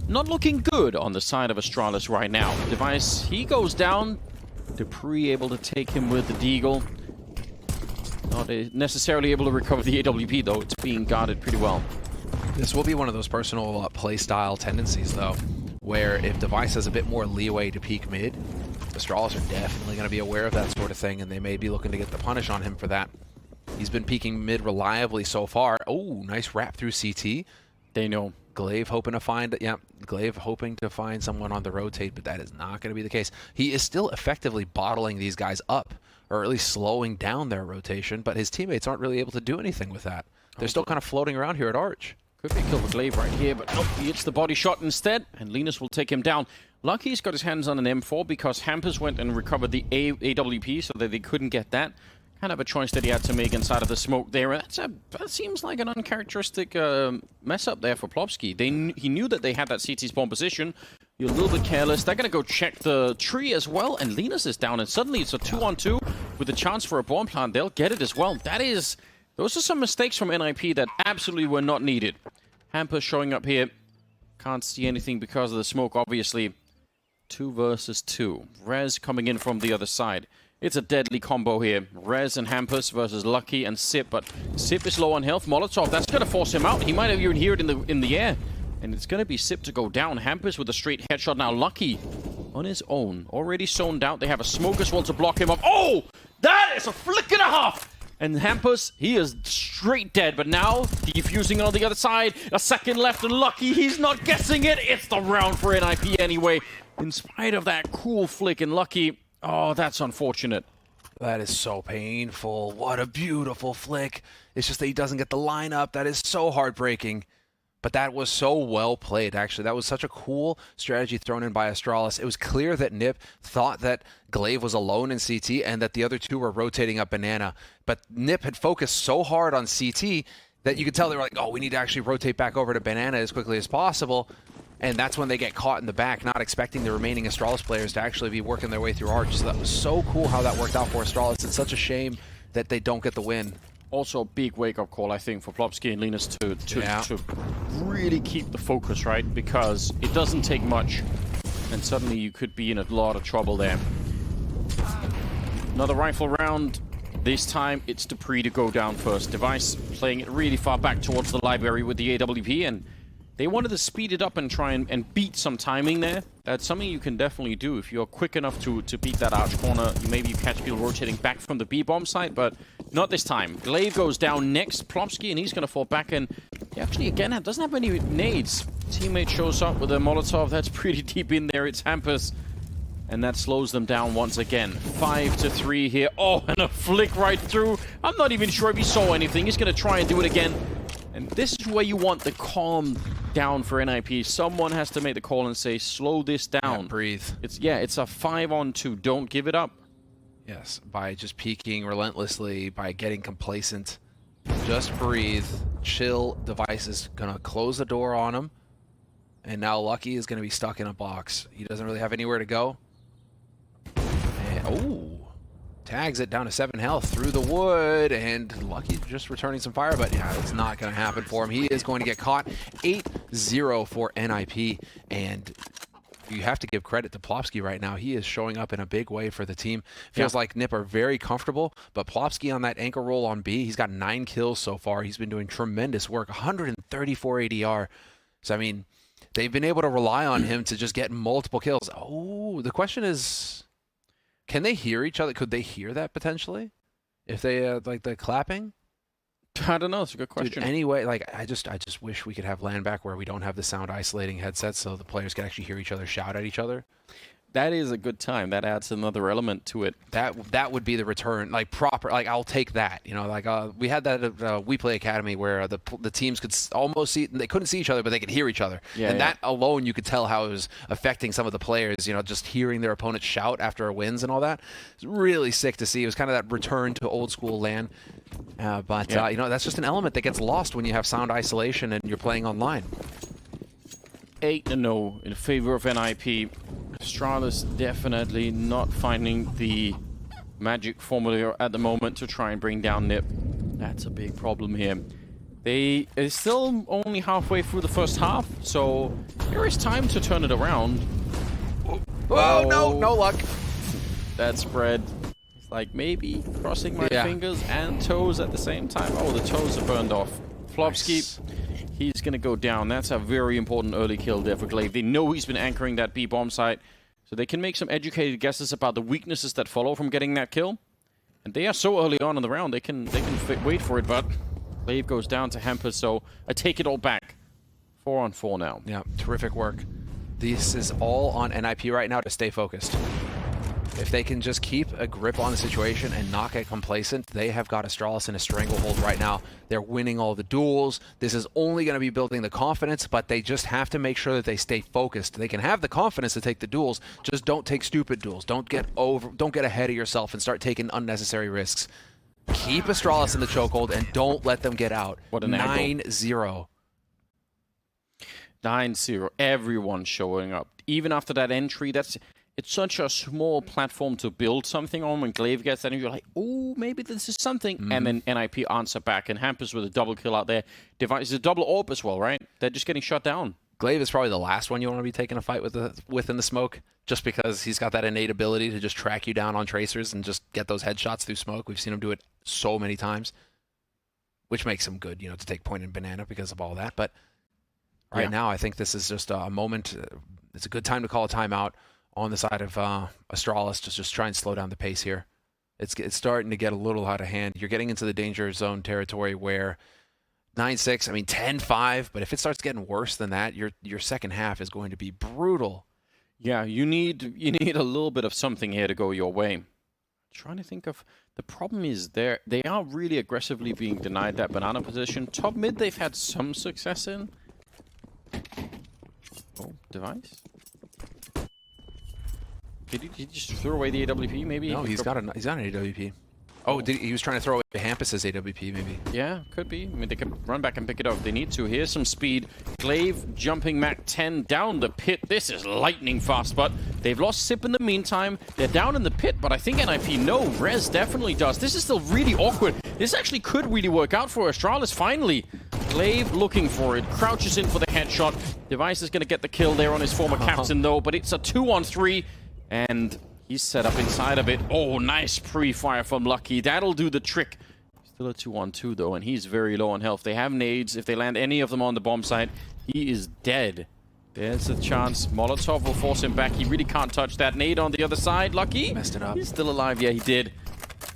not looking good on the side of Astralis right now. Device, he goes down. dupreeh able to take him with the Deagle. Not necessarily able to recover the AWP, though. It's being guarded pretty well. This will be one of those personal play-style tendencies, though, where if Device has a bit more leeway to peek mid, Astralis are definitely going to be aware of that sort of thing, and they may be looking to get the punish on him for that. He's been peeking mid reliably so far. Oh, nice wrap through CT. They know. Glaive hoping to find, Glaive hoping to find someone on the rotate, but that is not going to be the case. He is still effectively bottling these guys up, or at least slowing down their rotation, but his teammates aren't really able to do anything with that. They're still kind of floating around here at Arch. Could be a kill for Glaive right here, but nope, he hits the body shot instead, and Linus will take him down. Lucky's got his hands on an M4 because hampus went and recovered the AWP so that they couldn't get that. Kind of a choice that he had to make inside of the smoke there. That seems like an uncharacteristic mess up there for Plopski. He knew that they had that CT spawn position. You're a little bit careless. They're going to go check the tree as well, and Linus is down, and suddenly it's a 2-on-2 with a chance for a bomb plant. They'll get it as well. Those are some mistakes from NiP that absolutely were not needed. hampus showing up here. Can't see anything because of the smoke, obviously. 2 versus 2. Rez coming in from the other side. It's a deadly combo here. Rez and hampus versus Lucky and Sip, but Sip is low on health. Molotov, that's going to force him out. He might have even heard it in the air. And it's going to be Sip to go down. hampus with a straight headshot. Now Lucky on his own. Already zoned out. They have a smoke as well to block him up. Oh! That is a flick and a half! And hampus, he is straight dead, but now defusing on the other side. A second left, and Lucky, he's not guessing it. It's the round for NiP anyway. In spite of that cool flick, and Lucky, oh, that's unfortunate. That is so painful. What a beautiful flick. It's just that he doesn't get the lineup. That is so heartbreaking. But that was so well played, actually. That was such a cool strategy thrown in by Astralis. It was clear that NiP thought that Glaive was alone in CT and that the other two were rotating up Banana. But NiP had focused so hard on CT that you could tell they were like, oh, we need to actually rotate back over to Banana as quickly as possible. And that's when they get caught in the back, not expecting the remaining Astralis players to actually be working their way through Arch. So that was so cool how that worked out for Astralis. It's such a shame that they don't get the win. Also a big wake-up call, I think, for Plopski and Linus to really keep the focus, right? Because it doesn't take much, and suddenly you could be in a lot of trouble there. Another rifle round. This time, it's dupreeh to go down first. Device playing it really far back towards the library with the AWP, and they wanted to speed it up and try and beat some timing there. That's something you can definitely do. If you're quick enough to beat that arch corner, maybe you catch people rotating back from the B-bomb site, but not this time. Glaive goes down next, Plopski, and he's going to fall back, and he actually, again, doesn't have any nades. Teammate shows up with a Molotov. That's pretty deep in there. It's hampus, and that slows them down once again. 5-3 here. Oh, and a flick right through. I'm not even sure if he saw anything. He's going to try and do it again. And this is where you want the calm down for NiP. Someone has to make the call and say, slow this down. Yeah, breathe. It's a 5-on-2. Don't give it up. Yes, by just peeking relentlessly, by getting complacent. Just breathe. Chill. Device is going to close the door on him. And now Lucky is going to be stuck in a box. He doesn't really have anywhere to go. And, oh! Tags it down to 7 health through the wood, and Lucky just returning some fire, but yeah, it's not going to happen for him. He is going to get caught. 8-0 for NiP, and you have to give credit to Plopski right now. He is showing up in a big way for the team. Feels like NiP are very comfortable, but Plopski on that anchor roll on B, he's got 9 kills so far. He's been doing tremendous work, 134 ADR. So, I mean, they've been able to rely on him to just get multiple kills. Oh, the question is, can they hear each other? Could they hear that potentially? If they, like the clapping? I don't know. It's a good question. Dude, anyway, like I just wish we could have LAN back where we don't have the sound isolating headsets, so the players can actually hear each other shout at each other. That is a good time. That adds another element to it. That would be the return, like proper. Like I'll take that. You know, like we had that at We Play Academy where the teams could almost see. They couldn't see each other, but they could hear each other. Yeah, and that alone, you could tell how it was affecting some of the players. You know, just hearing their opponents shout after wins and all that. It's really sick to see. It was kind of that return to old school LAN. But you know, that's just an element that gets lost when you have sound isolation and you're playing online. 8-0 in favor of NiP. Astralis definitely not finding the magic formula at the moment to try and bring down NiP. That's a big problem here. They are still only halfway through the first half, so there is time to turn it around. Oh, no luck. That spread. It's like maybe crossing my fingers and toes at the same time. Oh, the toes are burned off. Plopski. Nice. He's going to go down. That's a very important early kill there for Glaive. They know he's been anchoring that B bomb site, so they can make some educated guesses about the weaknesses that follow from getting that kill. And they are so early on in the round, they can wait for it, but Glaive goes down to hampus, so I take it all back. 4-on-4 now. Yeah, terrific work. This is all on NiP right now to stay focused. If they can just keep a grip on the situation and not get complacent, they have got Astralis in a stranglehold right now. They're winning all the duels. This is only going to be building the confidence, but they just have to make sure that they stay focused. They can have the confidence to take the duels, just don't take stupid duels. Don't get ahead of yourself and start taking unnecessary risks. Keep Astralis in the chokehold and don't let them get out. What an 9-0. 9-0. Everyone showing up. Even after that entry, it's such a small platform to build something on. When Glaive gets that, and you're like, oh, maybe this is something. And then NiP answer back, and hampus with a double kill out there. Device is a double orb as well, right? They're just getting shut down. Glaive is probably the last one you want to be taking a fight with in the smoke, just because he's got that innate ability to just track you down on tracers and just get those headshots through smoke. We've seen him do it so many times, which makes him good, you know, to take point in banana because of all that. But right now, I think this is just a moment. It's a good time to call a timeout on the side of Astralis, just try and slow down the pace here. It's starting to get a little out of hand. You're getting into the danger zone territory where 9-6, I mean 10-5, but if it starts getting worse than that, your second half is going to be brutal. Yeah, you need a little bit of something here to go your way. I'm trying to think of the problem is they are really aggressively being denied that banana position. Top mid they've had some success in. Oh, device. Did he just throw away the AWP, maybe? No, he's got an AWP. Oh, he was trying to throw away hampus's AWP, maybe. Yeah, could be. I mean, they could run back and pick it up if they need to. Here's some speed. Glaive jumping Mach 10 down the pit. This is lightning fast, but they've lost Sip in the meantime. They're down in the pit, but I think NiP, no, Rez definitely does. This is still really awkward. This actually could really work out for Astralis, finally. Glaive looking for it, crouches in for the headshot. Device is going to get the kill there on his former captain, though, but it's a 2-on-3. And he's set up inside of it. Oh, nice pre-fire from Lucky. That'll do the trick. Still a 2-on-2, though, and he's very low on health. They have nades. If they land any of them on the bomb site, he is dead. There's a chance. Molotov will force him back. He really can't touch that nade on the other side. Lucky. Messed it up. He's still alive. Yeah, he did.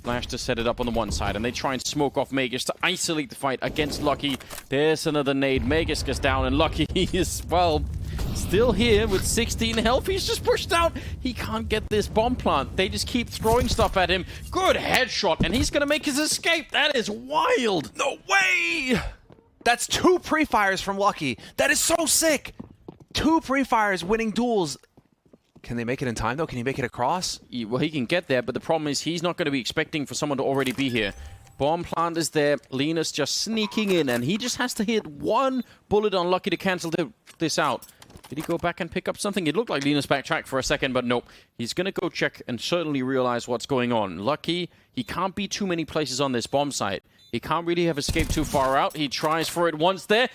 Flash to set it up on the one side, and they try and smoke off Magus to isolate the fight against Lucky. There's another nade. Magus gets down, and Lucky is, well, still here with 16 health. He's just pushed out. He can't get this bomb plant. They just keep throwing stuff at him. Good headshot, and he's going to make his escape. That is wild. No way! That's 2 pre-fires from Lucky. That is so sick. 2 pre-fires winning duels. Can they make it in time, though? Can he make it across? Well, he can get there, but the problem is he's not going to be expecting for someone to already be here. Bomb plant is there. Linus just sneaking in, and he just has to hit 1 bullet on Lucky to cancel this out. Did he go back and pick up something? It looked like Linus backtracked for a second, but nope. He's going to go check and certainly realize what's going on. Lucky, he can't be too many places on this bomb site. He can't really have escaped too far out. He tries for it once there.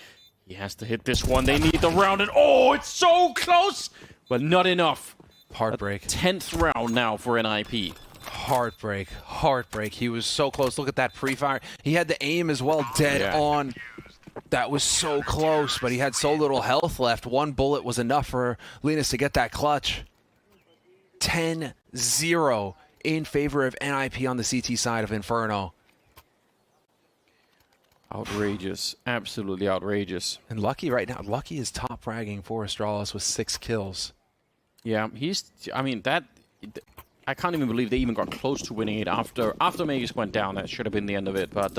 He has to hit this one. They need the round, and oh, it's so close! But not enough. Heartbreak. 10th round now for NiP. Heartbreak. Heartbreak. He was so close. Look at that pre-fire. He had the aim as well, dead on. That was so close, but he had so little health left. 1 bullet was enough for Linus to get that clutch. 10-0 in favor of NiP on the CT side of Inferno. Outrageous. Absolutely outrageous. And Lucky right now, Lucky is top fragging for Astralis with 6 kills. Yeah, I mean, I can't even believe they even got close to winning it after Magus went down. That should have been the end of it. But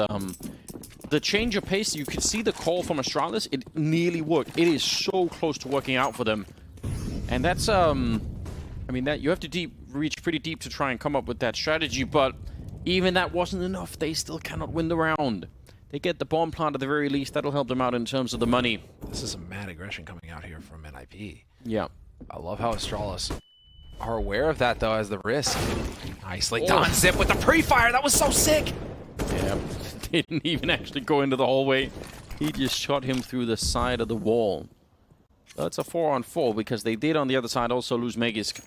the change of pace, you could see the call from Astralis. It nearly worked. It is so close to working out for them. And that's, I mean, that you have to reach pretty deep to try and come up with that strategy. But even that wasn't enough. They still cannot win the round. They get the bomb plant at the very least. That'll help them out in terms of the money. This is some mad aggression coming out here from NiP. Yeah. I love how Astralis are aware of that, though, as the risk. Nicely done, Zip, with the pre-fire. That was so sick. Yeah, didn't even actually go into the hallway. He just shot him through the side of the wall. That's a 4-on-4 because they did on the other side also lose Magisk.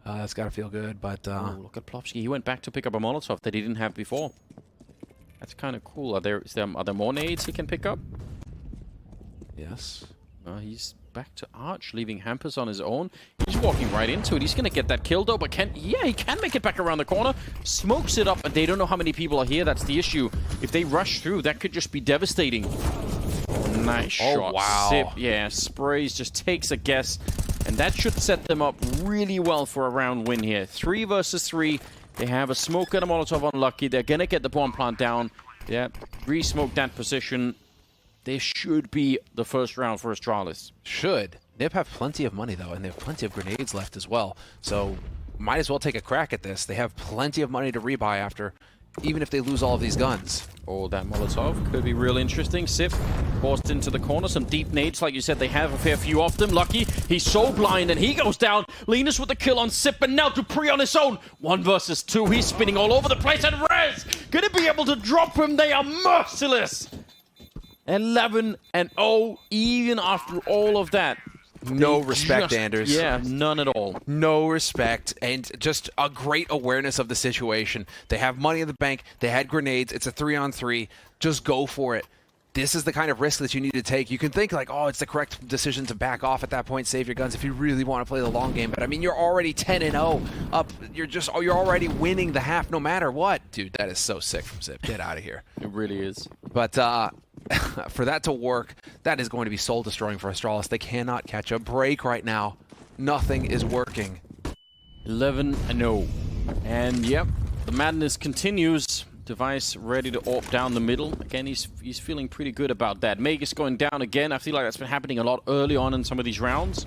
That's got to feel good, but... Oh, look at Plopski. He went back to pick up a Molotov that he didn't have before. That's kind of cool. Are there more nades he can pick up? Yes. He's back to Arch, leaving hampus on his own. He's walking right into it. He's going to get that kill, though, but he can make it back around the corner. Smokes it up, and they don't know how many people are here. That's the issue. If they rush through, that could just be devastating. Oh, nice shot. Wow. Zip, yeah, sprays, just takes a guess. And that should set them up really well for a round win here. 3 versus 3. They have a smoke and a Molotov on Lucky. They're going to get the bomb plant down. Yeah, re-smoke that position. This should be the first round for Astralis. Should. NiP have plenty of money, though, and they have plenty of grenades left as well. So might as well take a crack at this. They have plenty of money to rebuy after, even if they lose all of these guns. Oh, that Molotov could be real interesting. Sip forced into the corner. Some deep nades, like you said, they have a fair few of them. Lucky, he's so blind, and he goes down. Linus with the kill on Sip, and now dupreeh on his own. 1 versus 2. He's spinning all over the place, and Rez gonna be able to drop him. They are merciless. 11-0, even after all of that. No respect, Anders. Yeah, none at all. No respect, and just a great awareness of the situation. They have money in the bank. They had grenades. It's a 3-on-3. Just go for it. This is the kind of risk that you need to take. You can think like, oh, it's the correct decision to back off at that point, save your guns if you really want to play the long game. But I mean, you're already 10-0 up. You're already winning the half no matter what. Dude, that is so sick from Zip. Get out of here. It really is. But for that to work, that is going to be soul-destroying for Astralis. They cannot catch a break right now. Nothing is working. 11-0. And yep, the madness continues. Device ready to AWP down the middle. Again, he's feeling pretty good about that. Magus going down again. I feel like that's been happening a lot early on in some of these rounds.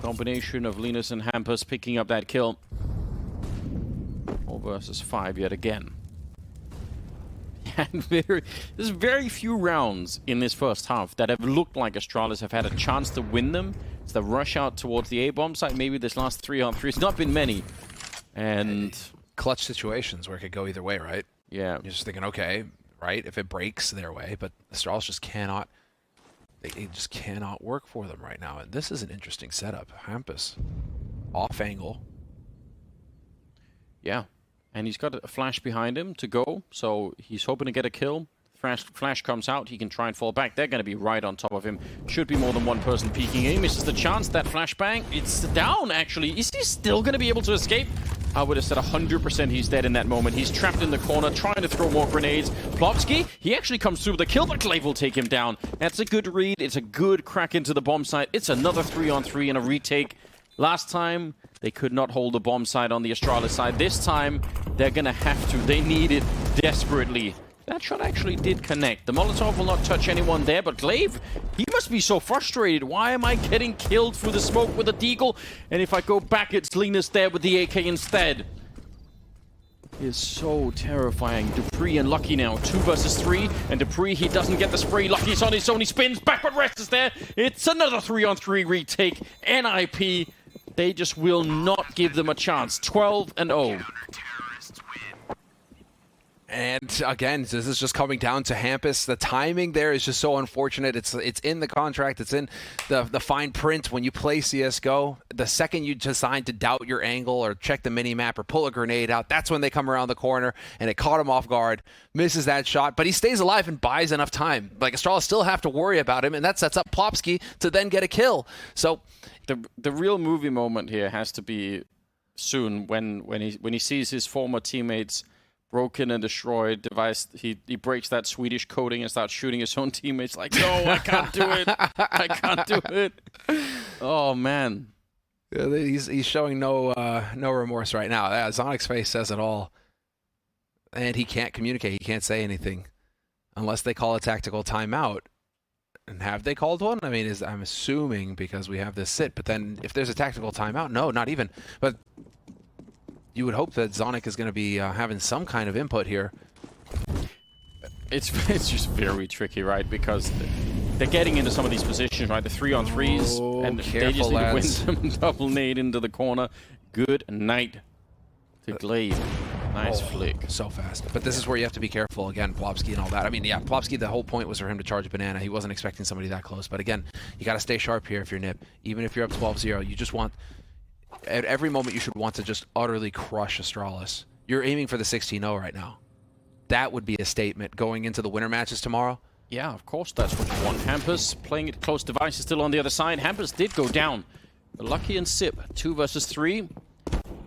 Combination of Linus and hampus picking up that kill. 4 versus 5 yet again. And there's very few rounds in this first half that have looked like Astralis have had a chance to win them. It's the rush out towards the A-bomb site. Maybe this last 3-on-3. It's not been many. And clutch situations where it could go either way, right? Yeah. You're just thinking, okay, right, if it breaks their way, but Astralis just cannot, they just cannot work for them right now. And this is an interesting setup. Hampus, off angle. Yeah. And he's got a flash behind him to go, so he's hoping to get a kill. Flash comes out, he can try and fall back. They're going to be right on top of him. Should be more than one person peeking in. He misses the chance. That flashbang, it's down, actually. Is he still going to be able to escape? I would have said 100% he's dead in that moment. He's trapped in the corner, trying to throw more grenades. Plopski, he actually comes through with a kill, but Glaive will take him down. That's a good read. It's a good crack into the bomb site. It's another 3-on-3 and a retake. Last time, they could not hold the bomb site on the Astralis side. This time, they're going to have to. They need it desperately. That shot actually did connect. The Molotov will not touch anyone there, but Glaive, he must be so frustrated. Why am I getting killed through the smoke with a deagle? And if I go back, it's Linus there with the AK instead. It is so terrifying. dupreeh and Lucky now, 2 versus 3. And dupreeh, he doesn't get the spray. Lucky's on his own. He spins back, but Rest is there. It's another 3-on-3 retake. NiP, they just will not give them a chance. 12-0. And again, this is just coming down to hampus. The timing there is just so unfortunate. It's in the contract. It's in the fine print when you play CSGO. The second you decide to doubt your angle or check the mini-map or pull a grenade out, that's when they come around the corner, and it caught him off guard. Misses that shot, but he stays alive and buys enough time. Like, Astralis still have to worry about him, and that sets up Plopski to then get a kill. So the real movie moment here has to be soon when he sees his former teammates broken and destroyed. Device, he breaks that Swedish coding and starts shooting his own teammates like, no, I can't do it. I can't do it. Oh, man. Yeah, he's showing no remorse right now. Zonic's face says it all. And he can't communicate. He can't say anything unless they call a tactical timeout. And have they called one? I mean, I'm assuming because we have this sit. But then if there's a tactical timeout, no, not even. But you would hope that Zonic is going to be having some kind of input here. It's just very tricky, right? Because they're getting into some of these positions, right? The 3-on-3s, and they just need to win some double nade into the corner. Good night to Glade. Nice flick. So fast. But this is where you have to be careful. Again, Plopski and all that. I mean, yeah, Plopski, the whole point was for him to charge a banana. He wasn't expecting somebody that close. But again, you got to stay sharp here if you're NiP. Even if you're up 12-0, you just want... At every moment, you should want to just utterly crush Astralis. You're aiming for the 16-0 right now. That would be a statement going into the winter matches tomorrow. Yeah, of course, that's what you want. Hampus playing it close. Device is still on the other side. Hampus did go down. Lucky and Sip, 2 versus 3.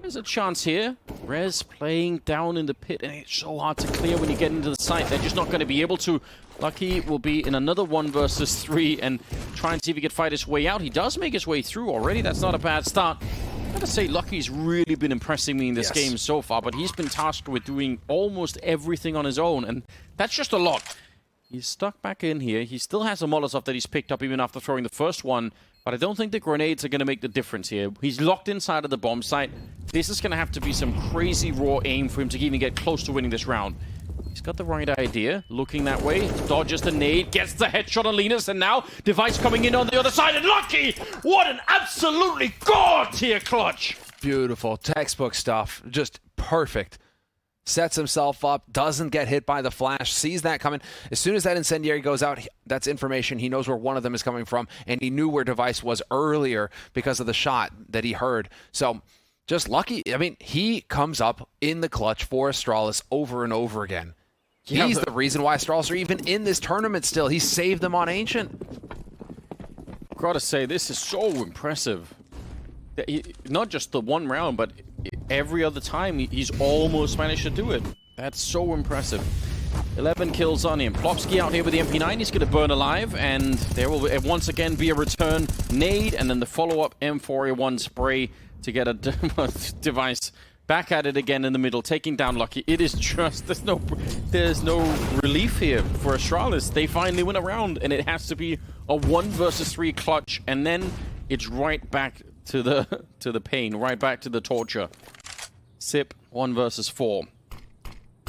There's a chance here. Rez playing down in the pit, and it's so hard to clear when you get into the site. They're just not going to be able to. Lucky will be in another 1 versus 3 and try and see if he can fight his way out. He does make his way through already. That's not a bad start. I gotta say, Lucky's really been impressing me in this game so far, but he's been tasked with doing almost everything on his own, and that's just a lot. He's stuck back in here. He still has a Molotov that he's picked up even after throwing the first one, but I don't think the grenades are going to make the difference here. He's locked inside of the bomb site. This is going to have to be some crazy raw aim for him to even get close to winning this round. He's got the right idea. Looking that way. Dodges the nade. Gets the headshot on Linus. And now Device coming in on the other side. And Lucky! What an absolutely god-tier clutch! Beautiful. Textbook stuff. Just perfect. Sets himself up. Doesn't get hit by the flash. Sees that coming. As soon as that incendiary goes out, that's information. He knows where one of them is coming from. And he knew where Device was earlier because of the shot that he heard. So... just Lucky. I mean, he comes up in the clutch for Astralis over and over again. He's the reason why Astralis are even in this tournament still. He saved them on Ancient. Gotta say, this is so impressive. Not just the one round, but every other time he's almost managed to do it. That's so impressive. 11 kills on him. Plopski out here with the MP9. He's going to burn alive, and there will once again be a return nade, and then the follow-up M4A1 spray to get a Device back at it again in the middle, taking down Lucky. It is just, there's no relief here for Astralis. They finally win a round, and it has to be a 1 versus 3 clutch, and then it's right back to the pain, right back to the torture. Sip, 1 versus 4.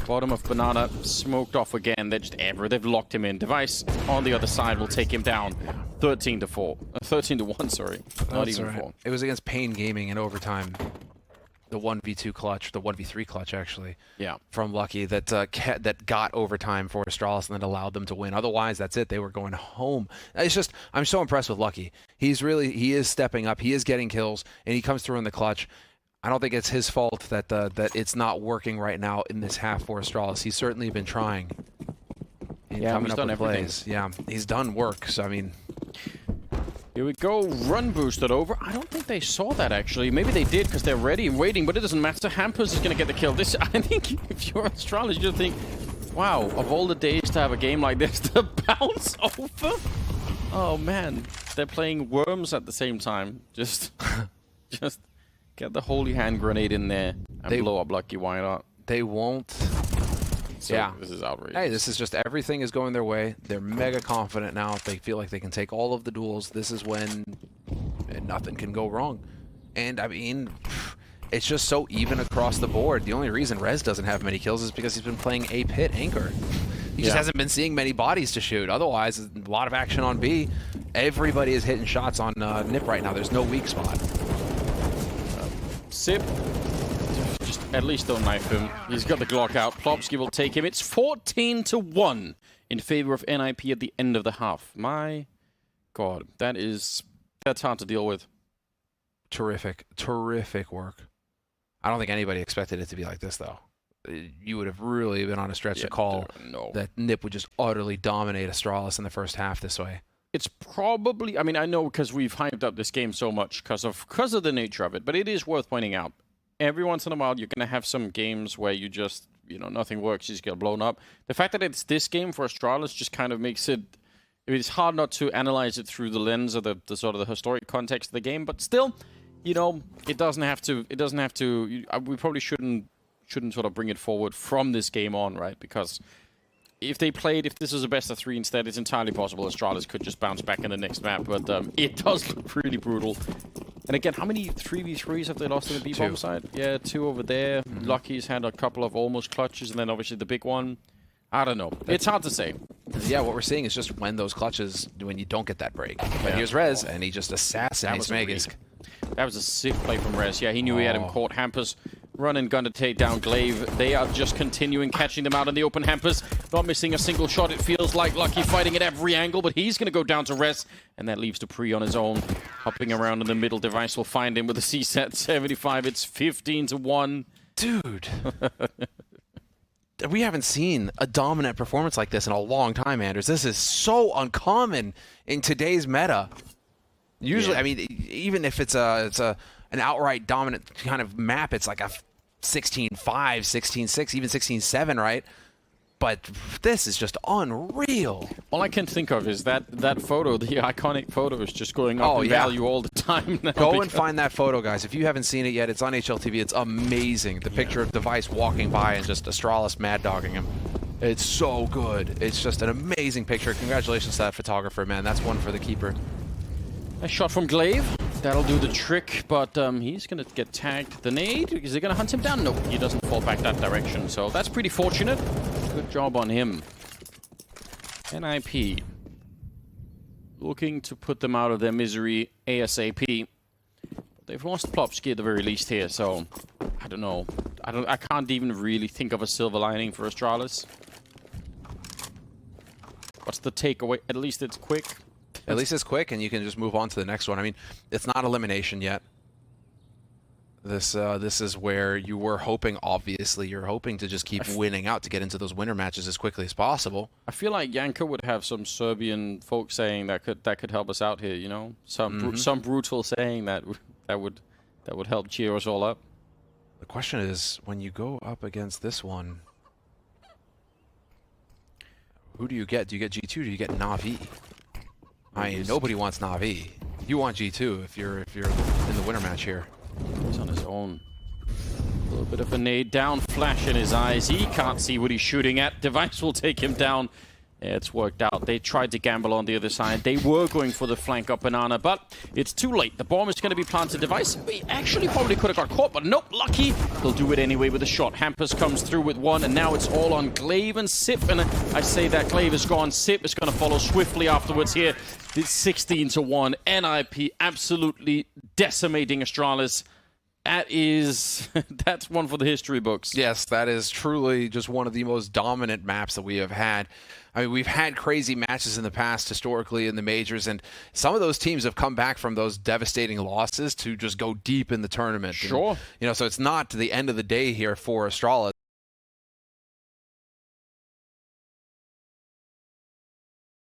Bottom of Banana, smoked off again. They've locked him in. Device on the other side will take him down. 13-4. 13-1, sorry. Not even 4. It was against Pain Gaming in overtime. The 1v2 clutch, the 1v3 clutch actually. Yeah. From Lucky that got overtime for Astralis and then allowed them to win. Otherwise, that's it. They were going home. It's just, I'm so impressed with Lucky. He is stepping up. He is getting kills, and he comes through in the clutch. I don't think it's his fault that it's not working right now in this half for Astralis. He's certainly been trying. Yeah, he's done everything. Plays. Yeah, he's done work. So I mean, here we go. Run boosted over. I don't think they saw that actually. Maybe they did because they're ready and waiting, but it doesn't matter. Hampus is going to get the kill. This, I think, if you're Astralis, you just think, wow, of all the days to have a game like this, to bounce over. Oh man, they're playing worms at the same time. Just. Get the holy hand grenade in there and blow up Lucky. Why not? They won't. So yeah. This is outrageous. Hey, this is just everything is going their way. They're mega confident now. They feel like they can take all of the duels. This is when nothing can go wrong. And I mean, it's just so even across the board. The only reason Rez doesn't have many kills is because he's been playing A pit anchor. He just hasn't been seeing many bodies to shoot. Otherwise, a lot of action on B. Everybody is hitting shots on NiP right now. There's no weak spot. Sip, just at least don't knife him. He's got the Glock out. Plopski will take him. It's 14-1 in favor of NiP at the end of the half. My God, that's hard to deal with. Terrific work. I don't think anybody expected it to be like this, though. You would have really been on a stretch to call that NiP would just utterly dominate Astralis in the first half this way. It's probably, I mean, I know because we've hyped up this game so much because of the nature of it, but it is worth pointing out. Every once in a while, you're going to have some games where you you know, nothing works. He's got blown up. The fact that it's this game for Astralis just kind of makes it. It's hard not to analyze it through the lens of the sort of the historic context of the game, but still, you know, it doesn't have to. It doesn't have to. We probably shouldn't sort of bring it forward from this game on, right? Because if this was a best of 3 instead, it's entirely possible Astralis could just bounce back in the next map. But it does look really brutal. And again, how many 3v3s have they lost on the B-bomb side? Yeah, 2 over there. Lucky's had a couple of almost clutches, and then obviously the big one. I don't know. It's hard to say. Yeah, what we're seeing is just when those clutches, when you don't get that break. But here's Rez, and he just assassinates Magisk. That was a sick play from Rez. Yeah, he knew he had him caught. Hampus run and gun to take down Glaive. They are just continuing catching them out in the open. Hampus not missing a single shot, it feels like. Lucky fighting at every angle, but he's going to go down to Rez, and that leaves Dupree on his own. Hopping around in the middle. Device will find him with a CSAT 75. It's 15-1. Dude. We haven't seen a dominant performance like this in a long time, Anders. This is so uncommon in today's meta. Usually, I mean, even if it's an outright dominant kind of map, it's like a 16-5, 16-6, even 16-7, right? But this is just unreal. All I can think of is that photo, the iconic photo, is just going up in value all the time now. Go and find that photo, guys. If you haven't seen it yet, it's on HLTV. It's amazing. The picture of Device walking by and just Astralis mad-dogging him. It's so good. It's just an amazing picture. Congratulations to that photographer, man. That's one for the keeper. A shot from Glaive. That'll do the trick, but he's going to get tagged. The nade, is he going to hunt him down? No, he doesn't fall back that direction, so that's pretty fortunate. Good job on him. NiP looking to put them out of their misery ASAP. They've lost Plopski at the very least here, so I don't know. I can't even really think of a silver lining for Astralis. What's the takeaway? At least it's quick. At least it's quick, and you can just move on to the next one. I mean, it's not elimination yet. This is where you were hoping, obviously, you're hoping to just keep winning out to get into those winner matches as quickly as possible. I feel like Yanka would have some Serbian folk saying that could help us out here, you know? Some brutal saying that would help cheer us all up. The question is, when you go up against this one, who do you get? Do you get G2 or do you get Na'Vi? I mean, nobody wants Na'Vi. You want G2 if you're in the winner match here. He's on his own. A little bit of a nade down, flash in his eyes. He can't see what he's shooting at. Device will take him down. Yeah, it's worked out. They tried to gamble on the other side. They were going for the flank up Banana, but it's too late. The bomb is going to be planted. Device, he actually probably could have got caught, but nope, Lucky. He'll do it anyway with a shot. Hampus comes through with one, and now it's all on Glaive and Sip. And I say that Glaive is gone. Sip is going to follow swiftly afterwards here. It's 16-1. NiP absolutely decimating Astralis. That's one for the history books. Yes, that is truly just one of the most dominant maps that we have had. I mean, we've had crazy matches in the past historically in the majors, and some of those teams have come back from those devastating losses to just go deep in the tournament. Sure. And, you know, so it's not the end of the day here for Astralis.